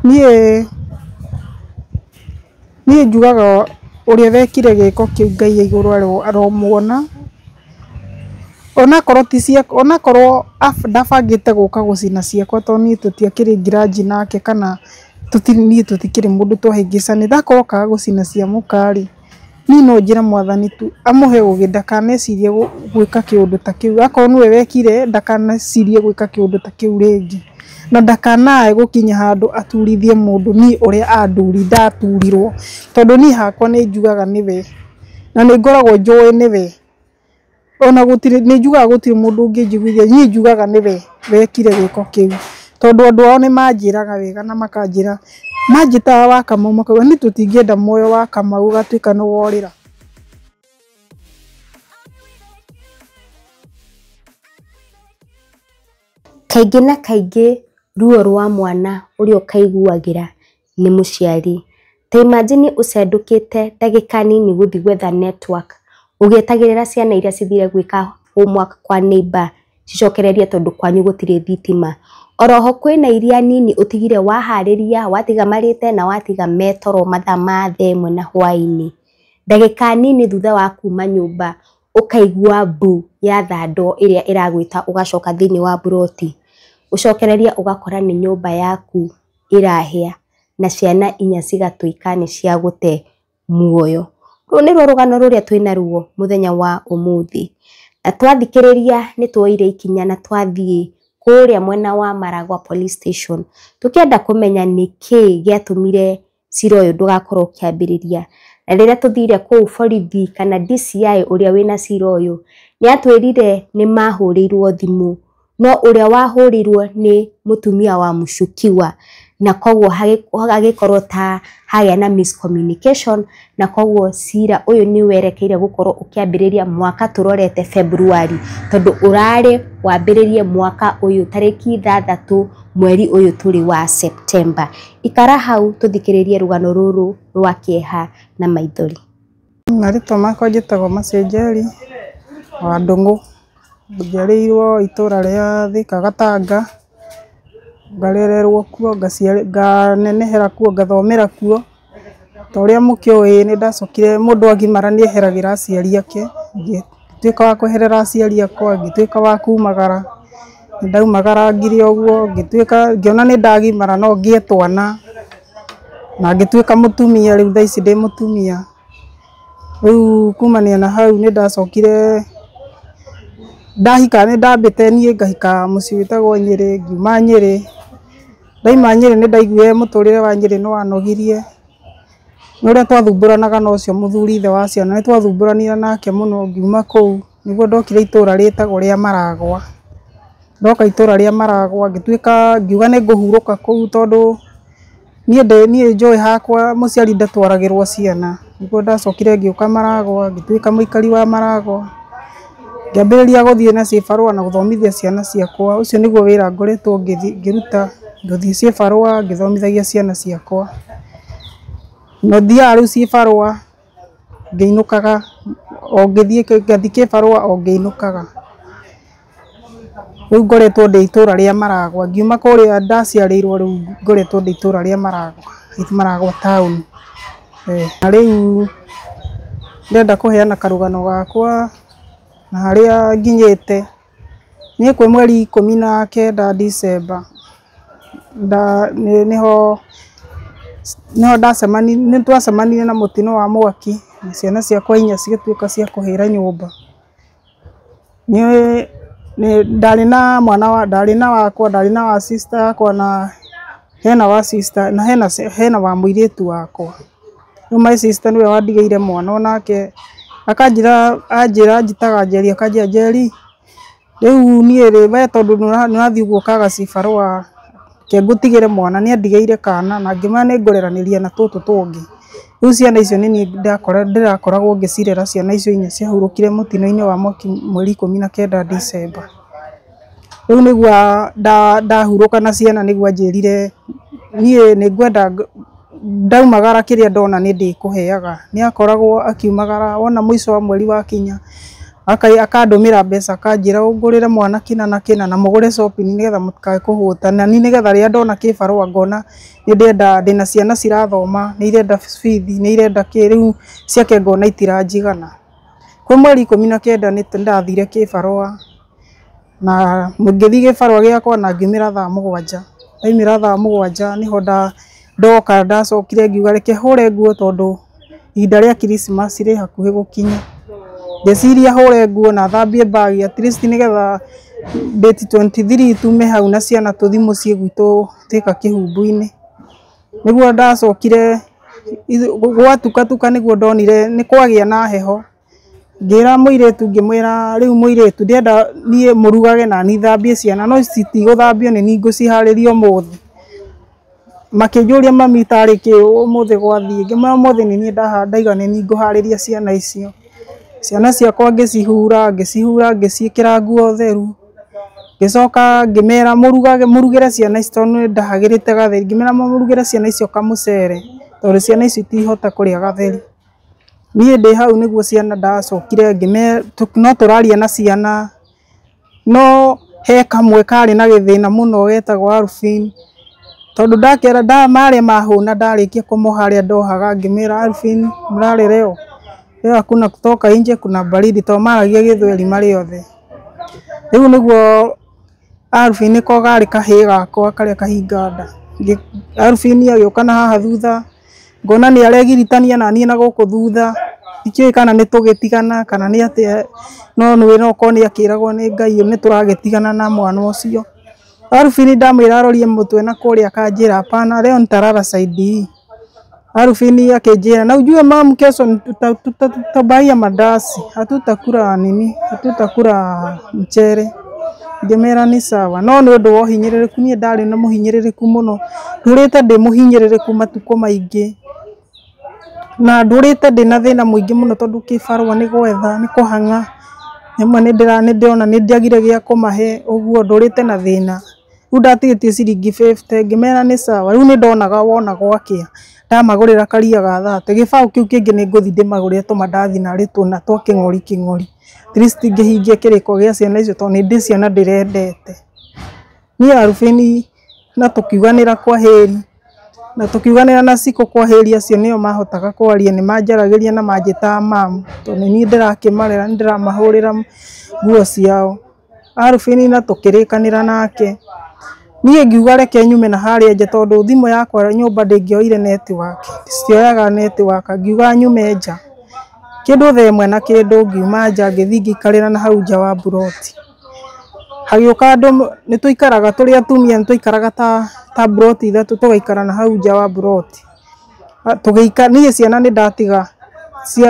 niĩ njugaga ũrĩa wekire gĩko kĩu Ngai igũrũ aromuona, onakorwo ndabangĩte gũka gũcina ciakwa tondũ niĩ tũtiakĩrĩ ngiraji nake kana niĩ tũtikĩrĩ mũndũ twahĩngĩcania, ndakorwo okaga gũcina cia mũka-rĩ, niĩ no njĩre Mwathani tu amũhe ũgĩ ndakanecirie gwĩka kĩũndũ ta kĩu, akorwo nĩwe wekire ndakanecirie gwĩka kĩũndũ ta kĩu rĩngĩ, na ndakanae gũkinya handũ aturithie mũndũ niĩ ũrĩa ndaturirwo, tondũ niĩ hakwa nĩ njugaga nĩwe, na nĩ ngoragwo njũĩ nĩwe, ona nĩ njugaga gũtirĩ mũndũ ũngĩnjiguithia, niĩ njugaga nĩwe wekire gĩko kĩu, tondũ andũ ao nĩ manjĩraga wega na makanjĩra, manjĩtaga wa Kamau makauga niĩ tũtingĩenda muoyo wa Kamau ũgatuĩka nĩ worĩra. Kaingĩ na kaingĩ ruo rwa mwana ũrĩa ũkaiguagĩra nĩ mũciari. Ta imagine ũcendũkĩte ndagĩka nini gũthiĩ gwetha network, ũgĩetagĩrĩra ciana iria cithire gwĩka homework kwa neighbor cicokererie tondũ kwanyu gũtirĩ thitima. Oroho kwĩna iria nini ũtigire waharĩria, watiga marĩte na watiga metoro mathaa ma thaa ĩmwe na hwainĩ. Ndagĩka nini thutha wa kuma nyũmba ũkaigua mbu ya thandũ ĩrĩa ĩragwĩta ũgacoka thĩinĩ wa buroti. Ũcokereria ũgakora nĩ nyũmba yaku ĩrahĩa na ciana 4 cigatuĩka nĩ cia gũte muoyo. Rũu nĩruo rũgano rũrĩa twĩna ruo mũthenya wa ũmũthĩ. Na twathikĩrĩria nĩ tuoire ikinya na twathiĩ kũrĩa mwena wa Maragwa police station, tũkĩenda kũmenya nĩkĩ gĩatũmire cira ũyũ ndũgakorwo ũkĩambĩrĩria. Na rĩrĩa tũthire kũu borithi kana DCI ũrĩa wĩna cira ũyũ nĩ atwĩrire nĩ mahũrĩirwo thimũ, no ũrĩa wahũrĩirwo nĩ mũtumia wa mũcukiwa, na koguo hagĩkorwo ta hagĩa na miscommunication, na koguo cira ũyũ nĩ werekeire gũkorwo ũkĩambĩrĩria mwaka tũrorete February, tondũ ũrarĩ wambĩrĩrie mwaka ũyũ tarĩki 6 mweri ũyũ tũrĩ wa September. Ikara hau tũthikĩrĩrie rũgano rũrũ rwa kĩeha na maithori. Marĩtwa makwa njĩtagwo Macenjeri wa Ndũng'ũ, njiarĩirwo itũra rĩa Thika Gatanga, ngarererwo kuo, nganenehera kuo, ngathomera kuo. Ta ũrĩa mũkĩũĩ nĩ ndacokire mũndũ agimara nĩ eheragĩra aciari ake, ngĩtuĩka wa kweherera aciari akwa, ngĩtuĩka wa kumagara, nĩ ndaumagara ngire ũguo, ngĩona nĩ ndagimara no ngĩe twana, na ngĩtuĩka mũtumia, rĩu thaa ici ndĩ mũtumia. Rĩu kumania na hau nĩ ndacokire ndahika, nĩ ndambĩte niĩ ngahika mũciĩ wĩtagwo Nyĩrĩ, ngiuma Nyĩrĩ. Ndaima Nyĩrĩ nĩ ndaiguire mũtũrĩre wa Nyĩrĩ nĩ wanogirie, nĩ ũrĩa twathumbũranaga na ũcio mũthuri ithe wa ciana, nĩ twathumbũranire nake mũno. Ngiuma kũu nĩguo ndokire itũra rĩtagwo rĩa Maragwa. Ndoka itũra rĩa Maragwa ngĩtuĩka ngiuga nĩ ngũhurũka kũu, tondũ niĩ njũĩ hakwa mũciari ndatwaragĩrwo ciana. Nĩguo ndacokire ngĩũka Maragwa, ngĩtuĩka mũikari wa Maragwa, ngĩambĩrĩria gũthiĩ na cibarũa na gũthomithia ciana ciakwa. Ũcio nĩguo wĩra ngoretwo ngĩruta, ngĩthiĩ cibarũa ngĩthomithagia ciana ciakwa. No thiaga rĩu cibarũa ngĩinũkaga, o ngĩthiĩ kĩbarũa o ngĩinũkaga. Rĩu ngoretwo ndĩ itũra rĩa Maragwa, ngiuma kũrĩa ndaciarĩirwo, rĩu ngoretwo ndĩ itũra rĩa Maragwa town. Na rĩu ndĩrenda kũheana karũgano gakwa na harĩa nginyĩte. Niĩ kwĩ mweri 19 December nĩho twacemanirie na mũtino wa mwaki, na ciana ciakwa 4 cigĩtuĩka cia kũhĩra nyũmba. Ndarĩ na mwana ndarĩ na wa sister yakwa, na hena wa sister na hena wa mũirĩtu wakwa. Rĩu my sister nĩwe wandigĩire mwana, onake anjĩra njĩtaga Njeri, akanjĩra Njeri, rĩu niĩ we tondũ nĩũrathiĩ ũguo ũkaga cibarũa, ke ngũtigĩre mwana. Nĩ andigĩire kana na ngĩmera nĩ ngũreranĩria na tũtũ tũngĩ. Rĩu ciana icio nĩ niĩ ndĩrakoragwo ngĩcirera. Ciana icio 4 ciahurũkire mũtino-inĩ wa mwaki mweri 19 December. Rĩu nĩguo ndahurũka na ciana nĩguo anjĩrire niĩ nĩ ngwenda ndaumagara kĩrĩa ndona nĩ ndĩkũheaga. Nĩ akoragwo akiumagara, wona mũico wa mweri wakinya akandumira mbeca akanjira ungurire mwana kina na mugure shopping nigetha mutikae kuhuta na ni nigetha ria ndona kibarua ngona ni ndenda ndina ciana cirathoma ni irenda fees ni irenda kiriu ciake ngona itiranjigana kwa mweri 19 ni ndathire kibarua na mugithi kibarua giakwa na ngimira thaa 7 ndaimira thaa 7 niho ndoka ndacokire ngiuga reke hure nguo tondu ihinda ria Christmas ri hakuhi gukinya ngeciria hure nguo na thambie bag at least nigetha date 23 tume hau na ciana tuthi mucii gwitu tika kihumbu-ini niguo ndacokire gwatukatuka niguo ndonire ni kwagia na heho ngira muiretu ngimwira riu muiretu ndenda nie murugage na ni thambie ciana no citiguthambio ni ningu ciharirio muthi makijuria mami tariki umuthi gwathie ngimwira muthi ni nie ndahanda ni ningu hariria ciana icio ciana ciakwa ngicihura ngiciikira nguo theru gicoka ngimera murugire ciana icio tondu ndahagirite gatheri ngimera murugire ciana icio kamucere tondu ciana icio itihota kuria gatheri nie ndi hau niguo ciana ndacokire ngime no turaria na ciana no he kamwe kari na githina muno getagwo Alvin tondu ndakera mari mahuna ndarikia kumuharia ndohaga ngimera Alvin mrare leo hakuna kutoka nje kuna baridi to maragia githweri mari othe riu niguo Alvin ko gari kahiga ko karia kahinganda Alvin agioka haha thutha ngona ni aregiritania na nie na guku thutha ikioi kana ni tugitigana kana ni atia no no koni akiragwo ni Ngai ni turagitigana na mwana ucio Alvin ndamwira arorie mutwe na kuria kanjira hapana leo ntarara saidi Alvin akejera na ujue mam kesho tutabaia madasi hatutakura mchere ngemera ni sawa no ni undu wa hinyiririku nie ndari na muhinyiririku muno ndurite ndi muhinyiririku matuko maingi na ndurite ndi na thina muingi muno tondu kibarua ni gwetha ni kuhanga nimwe ni ndiona ni ndiagire gia kumahe uguo ndurite na thina riu ndatigitie ciringi 50 ngimera ni sawa riu ni ndonaga wona gwakia ndamagurira karia ga thate gibao kiu kingi ni nguthi ndimagurire tumandathi na ritu na twa king'ori trist ngihingia kiriko gia ciana icio tondu ndi ciana ndirendete ni Alvin na tukiuganira kwa heri na tukiuganira na siko kwa heri acio nio mahotaga kwaria ni manjaragiria na manjita mamu tondu ni ndirakimarera ndiramahurira nguo ciao Alvin na tukirikanira nake nie ngiuga reke nyume na haria nje tondu thimu yakwa nyumba ndingioire network cioyaga network ngiuga nyume nja kindu themwe na kindu ngiuma nja ngithi ngikarira na hau nja wa buroti hagioka andu ni tuikaraga turi atumia ni tuikaraga ta buroti ithatu tugaikara na hau nja wa buroti tugiika nie ciana ni ndatiga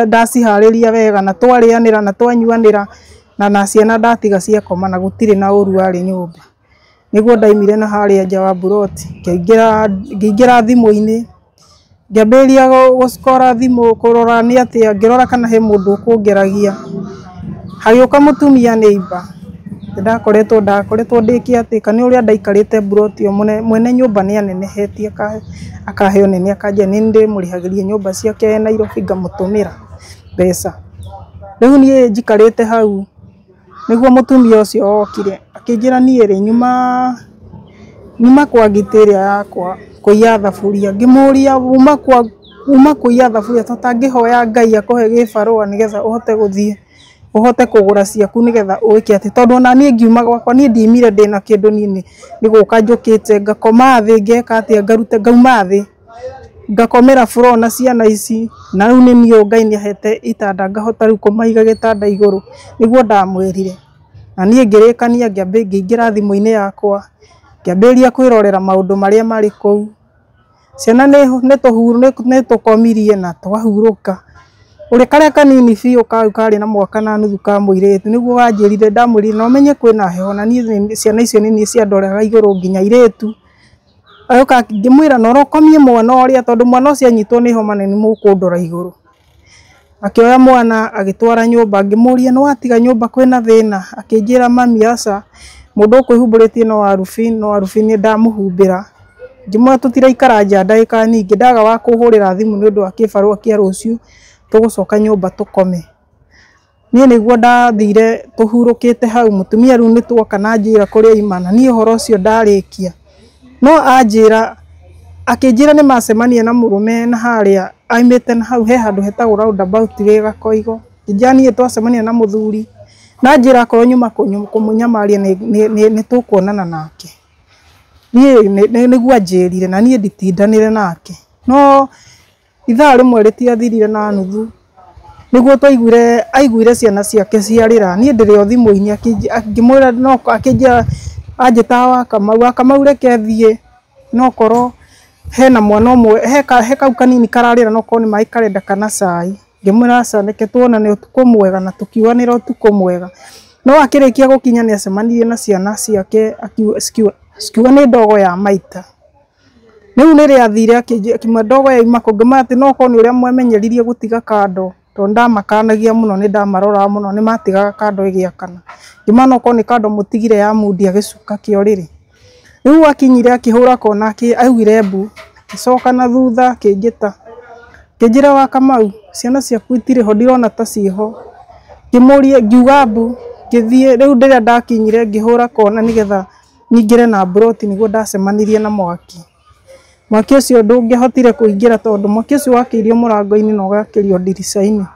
ndacihariria wega na twarianira na twanyuanira na ciana ndatiga cia koma na gutire na uru ari nyumba niguo ndaimire na haria nja wa buroti ngiingira thimu-ini ngiambiria guskora thimu kurora ni atia ngirora kana he mundu ukungeragia hagioka mutumia neighbor ndakoretwo ndikia ati kana uria ndaikarite buroti o mwene nyumba ni anenehetie akaheo nene akanja ni ndimurihagiria nyumba ciake Nairobi ngamutumira mbeca riu nie njikarite hau niguo mutumia ucio okire akinjira nie ri nyuma kwa ngitiria yakwa kuiya thaburia ngimuria uma kuiya thaburia tutangihoya Ngai akohe gibarua nigetha uhote guthie uhote kugura ciaku nigetha uike ati tondu na nie ngiuma gwakwa nie ndimire ndina kindu nini niguka njukite ngakoma thi ngeka ati ngarute ngauma thi ngakomera furo na ciana ici na riu ni nio Ngai ni ahete itanda ngahota riu kumaiga gitanda iguru niguo ndamwirire na nie ngirikania ngiingira thimu-ini yakwa ngiambiria kwirorera maundu maria mari kou ciana ni tukomirie na twahuruka uri karia kanini biu kari na mwaka na nuthu ka muiretu niguo wanjirire ndamwirire no menye kwina heho na nie ciana icio ni ciandoraga iguru nginya iretu ayoka ngimwira no rokomie mwana uria tondu mwana ucio anyitwo ni homa ni mukundora iguru akioya mwana agitwara nyumba ngimuria no atiga nyumba kwina thina akinjira mami aca mundu kwihuburitie no Alvin ndamuhumbira ngimwa tutiraikara nja ndagika nyingi ndaga wa kuhurira thimu ni undu wa kibarua kia ruciu tugucoka nyumba tukome niĩ nĩguo ndathire tũhurũkĩte hau mũtumia rĩu nĩ tuoka na njĩra kũrĩa imana niĩ ũhoro ũcio ndarĩkia no anjĩra akĩnjĩra nĩ macemania na mũrũme na harĩa aimĩte na hau he handũ hetagwo roundabout wĩ Gakoigo njĩra niĩ twacemania na mũthuri na njĩra akorwo nyuma kũmũnyamaria nĩ tũkuonana nake niĩ nĩguo anjĩrire na niĩ nditindanĩre nake no ithaa rĩmwe rĩtiathirire na nuthu nĩguo aiguire ciana ciake ciarĩra niĩ ndĩrĩ o thimũ-inĩ akĩmwĩra no akĩnjĩra anjĩtaga wa Kamau reke thiĩ no korwo hena mwana ũmwe he kau kanini kararĩra no korwo nĩ maĩ karenda kana cai ngĩmwĩra aca reke tuonane ũtukũ mwega na tũkiuganĩra ũtukũ mwega no akĩrĩkia gũkinya nĩ acemanirie na ciana ciake cikiuga nĩ ndogo ya maita rĩu rĩrĩa athire akiuma ndogo ya ima kũngĩma atĩ no korwo nĩ ũrĩa mwemenyeririe gũtiga kando tondũ ndamakanagia mũno nĩ ndamarora mũno nĩ matigaga kando ĩgĩakana ngĩma no korwo nĩ kando mũtigire ya mundi agĩcuka kĩo rĩrĩ rĩu akinyire akĩhũra kona augire mbu gĩcoka na thutha akĩnjĩra wa Kamau ciana ciaku itirĩ ho ndirona ta ciĩho ngĩmũria ngiuga mbu ngĩthiĩ rĩu rĩrĩa ndakinyire ngĩhũra kona nĩgetha nyingĩre na mburoti nĩguo ndacemanirie na mwaki ũcio ndũngĩhotire kũingĩra tondũ mwaki ũcio wakĩirio mũrango-inĩ na ũgakĩrio ndirica-inĩ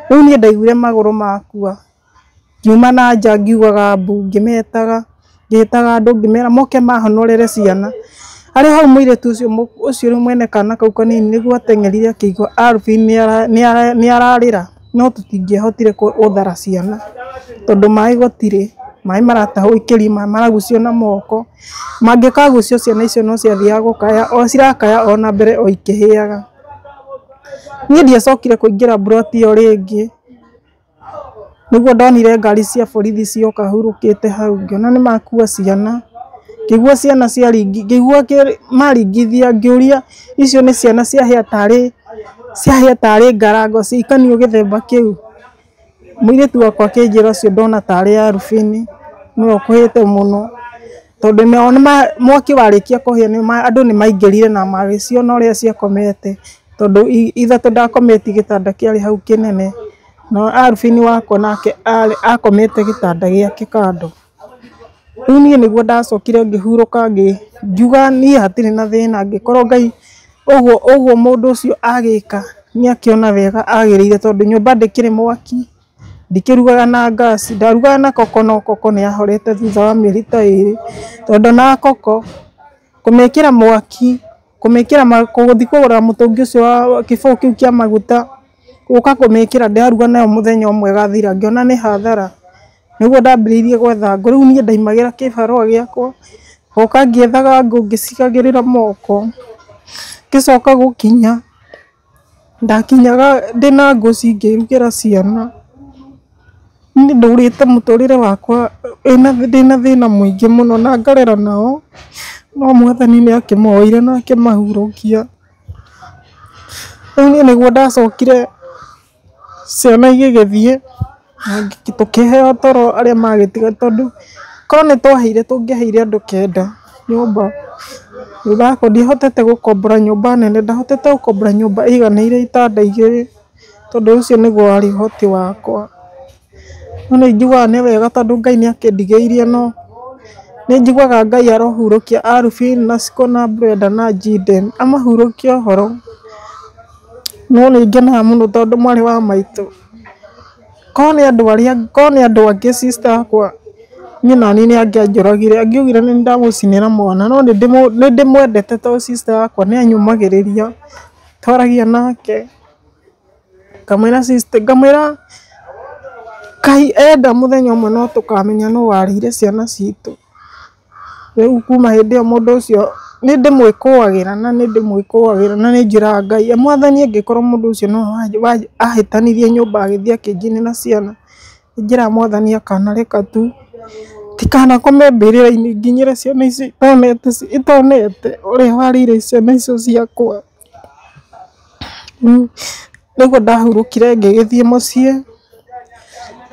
rĩu niĩ ndaiguire magũrũ makua ngiuma na nja ngiugaga mbu ngĩmetaga andũ ngĩmera moke mahonorere ciana arĩ hau mũirĩtu ũcio rĩu mwene kana kau kanini nĩguo ateng'erire akĩigua Alvin nĩ ararĩra no tũtingĩahotire gũthara ciana tondũ maĩ gũtirĩ maĩ maratahwo ikĩrima maragucio na moko mangĩkagucio ciana icio no ciathiaga gũkaya o cirakaya o na mbere o ikĩhĩaga niĩ ndiacokire kũingĩra mburoti ĩyo rĩngĩ nĩguo ndonire ngari cia borithi cioka hurũkĩte hau ngĩona nĩ makua ciana ngĩigua ciana ngĩigua maringithia ngĩũria icio nĩ ciana ciahĩa tarĩ ngarango ciikanio gĩthemba kĩu mũirĩtu wakwa akĩnjĩra ũcio ndona tarĩ Alvin nĩwe ũkũhĩte mũno tondũ mwaki warĩkia kũhĩa andũ nĩ maingĩrire na magĩciona ũrĩa ciakomete tondũ ithatũ ndakometi gĩtanda kĩarĩ hau kĩnene no Alvin wakwa nake akomete gĩtanda gĩake kando rĩu niĩ nĩguo ndacokire ngĩhurũka ngiuga niĩ hatirĩ na thĩna ngĩkorwo Ngai ũguo mũndũ ũcio agĩka nĩ akĩona wega agĩrĩire tondũ nyũmba ndĩkĩrĩ mwaki ndikĩrugaga na gas ndarugaga na koko no koko nĩ yahorete thutha wa mĩeri ta 2 tondũ na koko kũmĩkĩra mwaki gũthiĩ kũgũra mũtũngi ũcio wa kĩbũyũ kĩu kĩa maguta gũka kũmĩkĩra ndaruga nayo mũthenya ũmwe gathira ngĩona nĩ hathara nĩguo ndambĩrĩirie gwetha ngũ rĩu niĩ ndaimagĩra kĩbarũa gĩakwa goka ngĩethaga ngũ ngĩcigagĩrĩra moko ngĩcoka gũkinya ndakinyaga ndĩna ngũ cingĩrugĩra ciana niĩ ndũrĩte mũtũrĩre wakwa ndĩna thĩna mũingĩ mũno na ngarera nao no Mwathani nĩ akĩmoire na akĩmahurũkia rĩu niĩ nĩguo ndacokire ciana igĩgĩthiĩ tũkĩheo toro arĩa magĩtiga tondũ korwo nĩ tũngĩaheire andũ 9 nyũmba thutha ndihotete gũkombora nyũmba nene ndahotete gũkombora nyũmba ĩiganĩire itanda 2 tondũ ũcio nĩguo warĩ ũhoti wakwa no nĩ njiguaga nĩ wega tondũ Ngai nĩ akĩndigĩirie no nĩ njiguaga Ngai arohurũkia Alvin na Siko na Brenda na Jiden amahurũkie ũhoro no nĩ ngenaga mũno tondũ mwarĩ wa maitũ korwo nĩ andũ angĩ sister akwa niĩ nani nĩ angĩanjũragire angiugire nĩ ndamũcinĩra mwana no nĩ ndĩmwendete tondũ sister akwa nĩ anyumagĩrĩria twaragia nake ngamwĩra sister Ngai enda mũthenya ũmwe no tũkamenya nũ warĩire ciana citũ rĩu kuma hĩndĩ ĩyo mũndũ ũcio nĩ ndĩmwĩkũagĩra na nĩ njĩraga Ngai Mwathani angĩkorwo mũndũ ũcio no ahĩtanirie nyũmba agĩthiĩ akĩnjinĩra ciana nĩ njĩraga Mwathani akanareka tu tikanakome mbĩrĩra-inĩ nginyĩre ciana icio itonete ũrĩa warĩire ciana icio ciakwa nĩguo ndahurũkire ngĩgĩthiĩ mũciĩ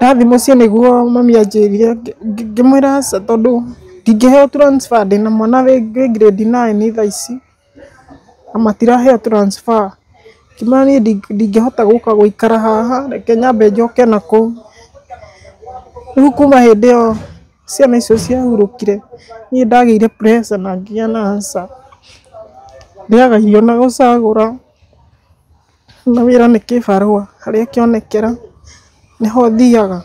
ndathiĩ mũciĩ nĩguo mami anjĩrire ngĩmwĩra aca tondũ ndingĩheo transfer ndĩna mwana wĩ grade 9 thaa ici na matiraheo transfer Kimana niĩ ndingĩhota gũka gũikara haha, reke nyambe njoke na kũu. Rĩu kuma hĩndĩ ĩyo ciana icio ciahurũkire, niĩ ndagĩire pressure na ngĩgĩa na ulcer. Ndĩaga irio na gũcagũra, na wĩra nĩ kĩbarũa, harĩa kĩonekera nĩho thiaga,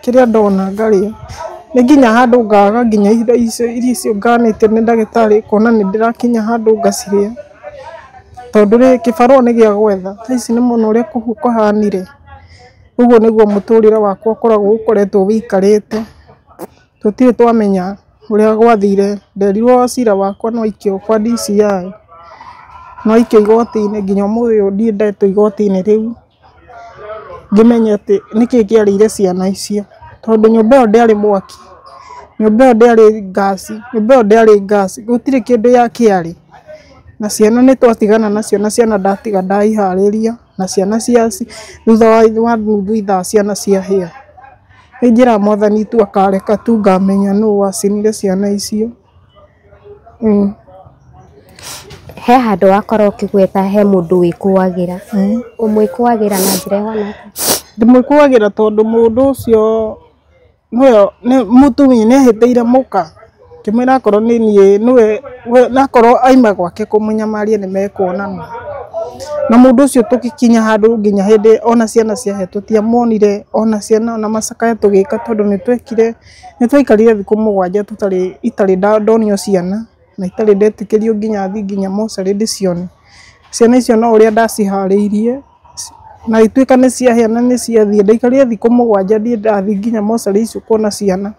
kĩrĩa ndona ngarĩa. Nĩ nginya handũ ngaga nginya irio icio nganĩtio nĩ ndagĩtarĩ kuona nĩ ndĩrakinya handũ ngacirĩa, tondũ rĩrĩ kĩbarũa nĩ gĩa gwetha. Thaa ici nĩ muona ũrĩa kũhanire, ũguo nĩguo mũtũrĩre wakwa ũkoragwo ũkoretwo wĩikarĩte. Tũtirĩ twamenya ũrĩa gwathire, nderirwo cira wakwa no aikio kwa DCI, no aikio igoti-inĩ, nginya ũmũthĩ ũyũ ndirĩ ndetwo igoti-inĩ rĩu ngĩmenya atĩ nĩkĩĩ kĩarĩire ciana icio, tondũ nyũmba ĩyo ndĩarĩ mwaki, nyũmba ĩyo ndĩarĩ gas, gũtirĩ kĩndũ kĩarĩ. Na ciana nĩ twatigana nacio, na ciana ndatiga ndaiharĩria, na ciana thutha wa nuthu ithaa ciana ciahĩa. Nĩ njĩra Mwathani tu akareka tu ngamenya nũũ wacinire ciana icio. He handũ wakorwo ũkĩgweta he mũndũ wĩkũagĩra, ũmwĩkũagĩra na njĩra ĩhana atĩa? Ndĩmwĩkũagĩra tondũ mũndũ ũcio nĩ mũtumia nĩahĩtĩire mũka, ngĩmwĩra akorwo nĩ niĩ nĩwe, nakorwo aima gwake kũmũnyamaria nĩ mekuonana. Na mũndũ ũcio tũgĩkinya handũ nginya hĩndĩ ona ciana ciahĩa tũtiamonire, ona ciana ona macakaya tũgĩka, tondũ nĩ twaikarire thikũ 7 itarĩ ndonio ciana, na itarĩ ndetĩkĩrio nginya mocarĩ ndĩcione. Ciana icio no ũrĩa ndaciharĩirie, na ituĩka nĩ ciahĩa na nĩ ciathiĩ, ndaikarire thikũ 7 ndirĩ ndathiĩ nginya mocarĩ icio kuona ciana.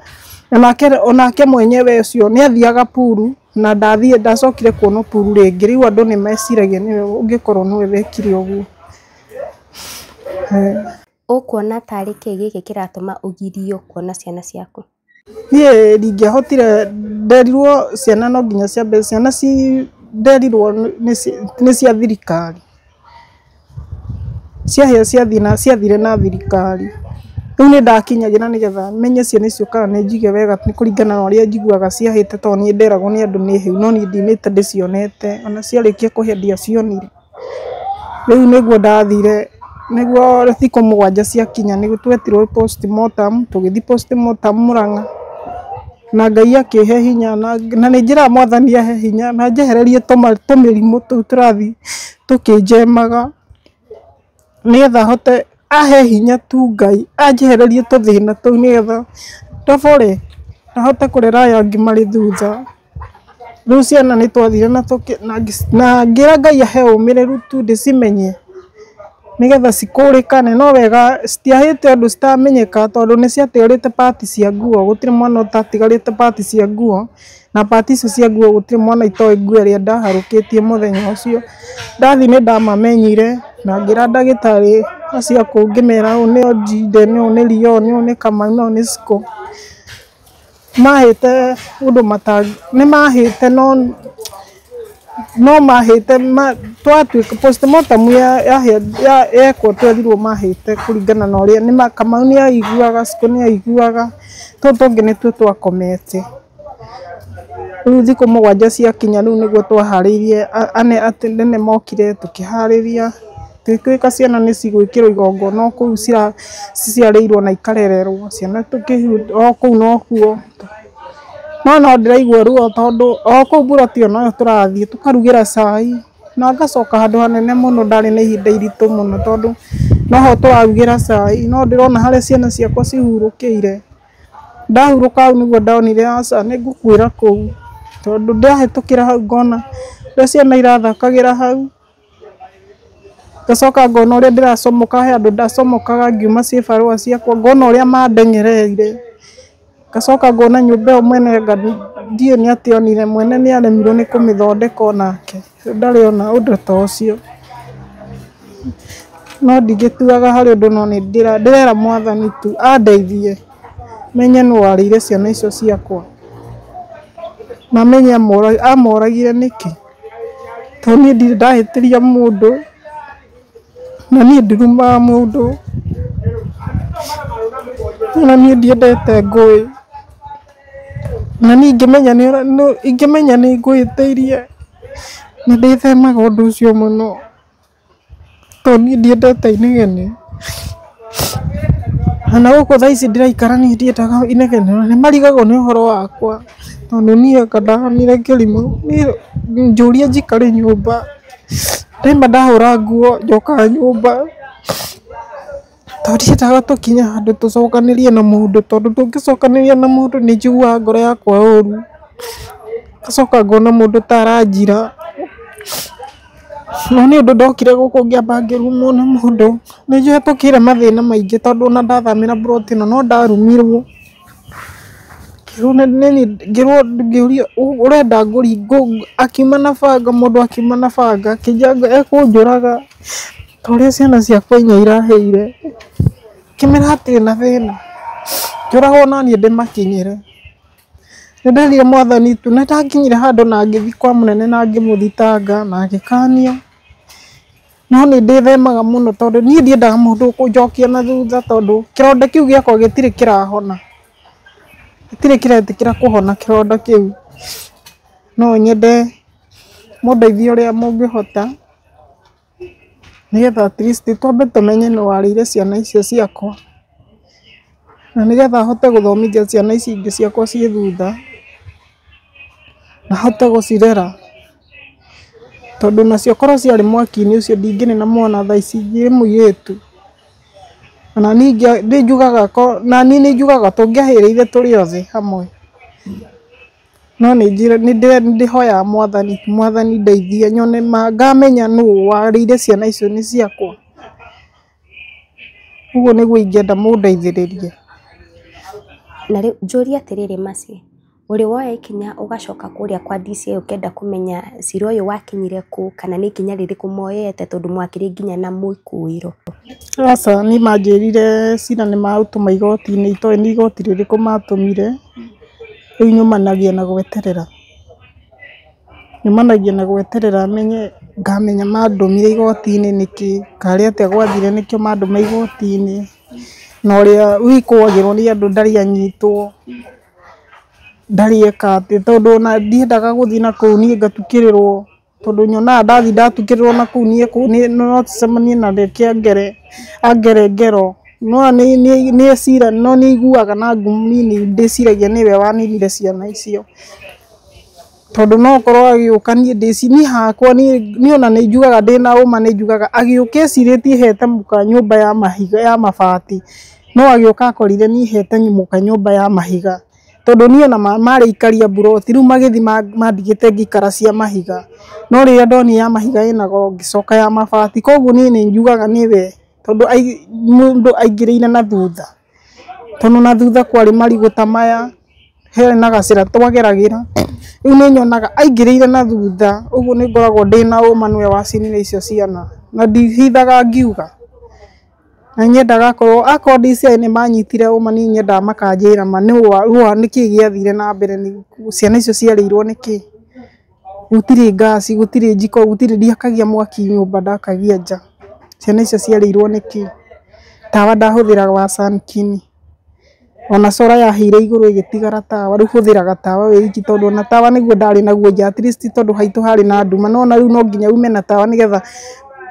Onake mwenyewe ũcio nĩ athiaga puru, na ndacokire kuona puru rĩngĩ. Rĩu andũ nĩ meciragia nĩwe ũngĩkorwo nĩwe wekire ũguo. Ũkuona tarĩ kĩĩ gĩkĩ kĩratũma ũgirio kuona ciana ciaku? Niĩ ndingĩahotire, nderirwo ciana no nginya ciambe, ciana nderirwo nĩ cia thirikari, ciahĩa ciathire na thirikari. Rĩu nĩ ndakinyagĩra nĩgetha menye ciana icio kana nĩ njige wega, nĩ kũringana na ũrĩa njiguaga ciahĩte, tondũ niĩ nderagwo nĩ andũ nĩ hĩu, no niĩ ndiumĩte ndĩcionete, ona ciarĩkia kũhĩa ndiacionire. Rĩu nĩguo ndathire, nĩguo thikũ 7 ciakinya nĩguo twetirwo postmortem, tũgĩthiĩ postmortem Mũrang'a, na Ngai akĩhe hinya, na nĩ njĩra Mwathani ahe hinya, na njehererie tũmĩrimũ tũu tũrathiĩ tũkĩnjemaga, nĩgetha hote ahe hinya tu Ngai, anjehererie tũthĩna tũu, nĩgetha ndobore na hote kũrera aya angĩ marĩ thutha. Rĩu ciana nĩ twathire na ngĩra Ngai ahe ũmĩrĩru tu ndĩcimenye, nĩgetha cikũrĩkane. No wega citiahĩte ũndũ citamenyeka, tondũ nĩ ciatigarĩte part cia nguo, gũtirĩ mwana ũtatigarĩte part cia nguo, na part icio cia nguo gũtirĩ mwana itoĩ nguo ĩrĩa ndaharũkĩtie mũthenya ũcio. Ndathi nĩ ndamamenyire, na ngĩra ndagĩtarĩ acio akũu ngĩmera ũyũ nĩ Ojinde, ũyũ nĩ Rio, ũyũ nĩ Kamau, ũyũ nĩ Siko. Mahĩte ũndũ nĩ mahĩte, no mahĩte twatuĩka postmortem yekwo twerirwo mahĩte kũringana na ũrĩa Kamau nĩ aiguaga, Siko nĩ aiguaga, tũtũ tũngĩ nĩtuo twakomete. Rĩu thikũ 7 ciakinya, rĩu nĩguo twaharĩirie, atene mokire tũkĩharĩria, tũgĩtuĩka ciana nĩ cigwĩkĩrwo igongona kũu ciciarĩirwo na ikarererwo, ciana o kũu no kuo. No ndĩraigua ruo, tondũ o kũu buroti nayo tũrathiĩ tũkarugĩra cai, na ngacoka handũ hanene mũno, ndarĩ na ihinda iritũ mũno, tondũ noho tũrarugĩra cai. No ndĩrona harĩa ciana ciakwa cihurũkĩire, ndahurũka hau nĩguo ndonire aca nĩ ngũkuĩra kũu, tondũ ndahĩtũkĩra hau ngona ũrĩa ciana irathakagĩra hau, ngacoka ngona ũrĩa ndĩracomoka, he andũ ndacomokaga ngiuma cibarũa ciakwa, ngona ũrĩa mandenyereire, ngacoka ngona nyũmba ĩyo mwene ndiũĩ nĩ atĩa onire, mwene nĩ aremirwo nĩ kũmĩthondeka onake, ndarĩ ona ũndũ ta ũcio. No ndingĩtuaga harĩ ũndũ, no nĩ ndĩrera Mwathani tu andeithie menye nũũ warĩire ciana icio ciakwa, na menye amoragire nĩkĩ, tondũ niĩ ndirĩ ndahĩtĩria mũndũ, na niĩ ndirumaga mũndũ, na niĩ ndiendete ngũĩ, na niĩ ingĩmenya nĩ ngũhĩtĩirie nĩ ndĩthemaga ũndũ ũcio mũno. Toni ndiendete inegene. Na guko thaa ici ndiraikara ni ndiendaga inegene. Nĩ marigagwo nĩ ũhoro wakwa. Tondũ niĩ kandaganire kĩrimũ. Niĩ njũria njikare nyũmba. Rĩmwe ndahũra nguo njokaga nyũmba. Tondũ ndiendaga tũkinye handũ tũcokanĩrie na mũndũ. Tondũ tũngĩcokanĩria na mũndũ nĩ njiguaga ngoro yakwa ũru. Ngacoka ngona mũndũ ta aranjira. No nĩ ũndũ ndokire gũkũ ngĩamba ngĩrumwo nĩ mũndũ. Nĩ njũhĩtũkĩire mathĩna maingĩ tondũ ona ndathamĩra plot ĩno no ndarumirwo. Ngĩũrio ũrenda akiuma na banga, mũndũ akiuma na banga akĩnjanga ekũnjũraga ta ũrĩa ciana ciakwa inya irahĩire. Ngĩmera hatirĩ na thĩna. Njũragwo na niĩ ndĩmakinyĩre. Nĩ nderire Mwathani tu nĩ ndakinyire handũ na ngĩthiĩ kwa mũnene na ngĩmũthitanga na agĩkania. No nĩ ndĩthemaga mũno tondũ niĩ ndiendaga mũndũ kũnjokia na thutha tondũ kĩronda kĩu gĩakwa gĩtirĩ kĩrahona. Gĩtirĩ kĩretĩkĩra kũhona kĩronda kĩu. No nyende mũndeithie ũrĩa mũngĩhota nĩgetha at least twambe tũmenye nũ warĩire ciana icio ciakwa. Na nĩgetha hote gũthomithia ciana ici ingĩ ciakwa ciĩ thutha. Na hote gũcirera. Tondũ nacio korwo ciarĩ mwaki-inĩ ũcio ndingĩnĩ mwana thaa ici ingĩ mũirĩtu. Na niĩ nĩ njugaga tũngĩahĩrĩire tũrĩ othe hamwe. No nĩ ndĩhoyaga Mwathani ndeithie nyone ngamenya nũ warĩire ciana icio nĩ ciakwa. Ũguo nĩguo ingĩenda mũndeithĩrĩrie. Na rĩu njũrie atĩrĩrĩ Mercy, ũrĩ woya ikinya ũgacoka kũrĩa kwa DCI ũkenda kũmenya cira ũyũ wakinyire kũ kana nĩ ikinya rĩrĩkũ moyete tondũ mwakĩrĩ nginya na mwĩkũĩro? Aca niĩ manjĩrire cira nĩ maũtũma igoti-inĩ, itoĩ nĩ igoti rĩrĩkũ matũmire. Rĩu nyumanagia na gweterera. Nyumanagia na gweterera ngamenya mandũmire igoti-inĩ nĩkĩ, karĩ atĩa gwathire nĩkĩo mandũma igoti-inĩ. Na ũrĩa wĩkũagĩrwo nĩ andũ ndarĩ anyitwo. Ndarĩ eka atĩ tondũ ona ndiendaga gũthiĩ na kũu niĩ ngatukĩrĩrwo. Tondũ nyonaga ndathiĩ ndatukĩrĩrwo na kũu niĩ no tũcemanie na reke angere ngero. No nĩ cira no nĩ iguaga na ngumuni ndĩciragia nĩwe waninire ciana icio. Tondũ no korwo agĩũka niĩ hakwa niĩ ona nĩ njugaga ndĩna ũma nĩ njugaga agĩũka ecirĩtie hete mũka nyũmba ya mahiga ya mabati. No agĩũka akorire niĩ hete mũka nyũmba ya mahiga. Tondũ niĩ ona marĩikaria buroti rĩu magĩthiĩ mandigĩte ngĩikara cia mahiga. No rĩrĩa ndonire ya mahiga ĩna goro ngĩcoka ya mabati. Koguo niĩ nĩ njugaga nĩwe tondũ mũndũ aingĩrĩire na thutha. Tondũ na thutha kwarĩ marigũ ta maya he na gacĩra twageragĩra. Rĩu nĩ nyonaga aingĩrĩire na thutha. Ũguo nĩ ngoragwo ndĩna ũma nĩwe wacinire icio ciana. Na ndihithaga ngiuga. Na nyendaga akorwo DCI nĩ manyitire ũma niĩ nyendaga makanjĩra ma nĩkĩ gĩathire na mbere ciana icio ciarĩirwo nĩkĩ. Gũtirĩ ngasi, gũtirĩ njiko, gũtirĩ ndiakagia mwaki nyũmba ndakagia nja. Ciana icio ciarĩirwo nĩkĩ. Tawa ndahũthĩraga wa Sunking. Ona solar yahĩire igũrũ ĩgĩtigara tawa rĩu hũthĩraga tawa wĩ iki tondũ ona tawa nĩguo ndarĩ naguo nja at least tondũ haitũ harĩ na nduma. No ona rĩu no nginya ume na tawa nĩgetha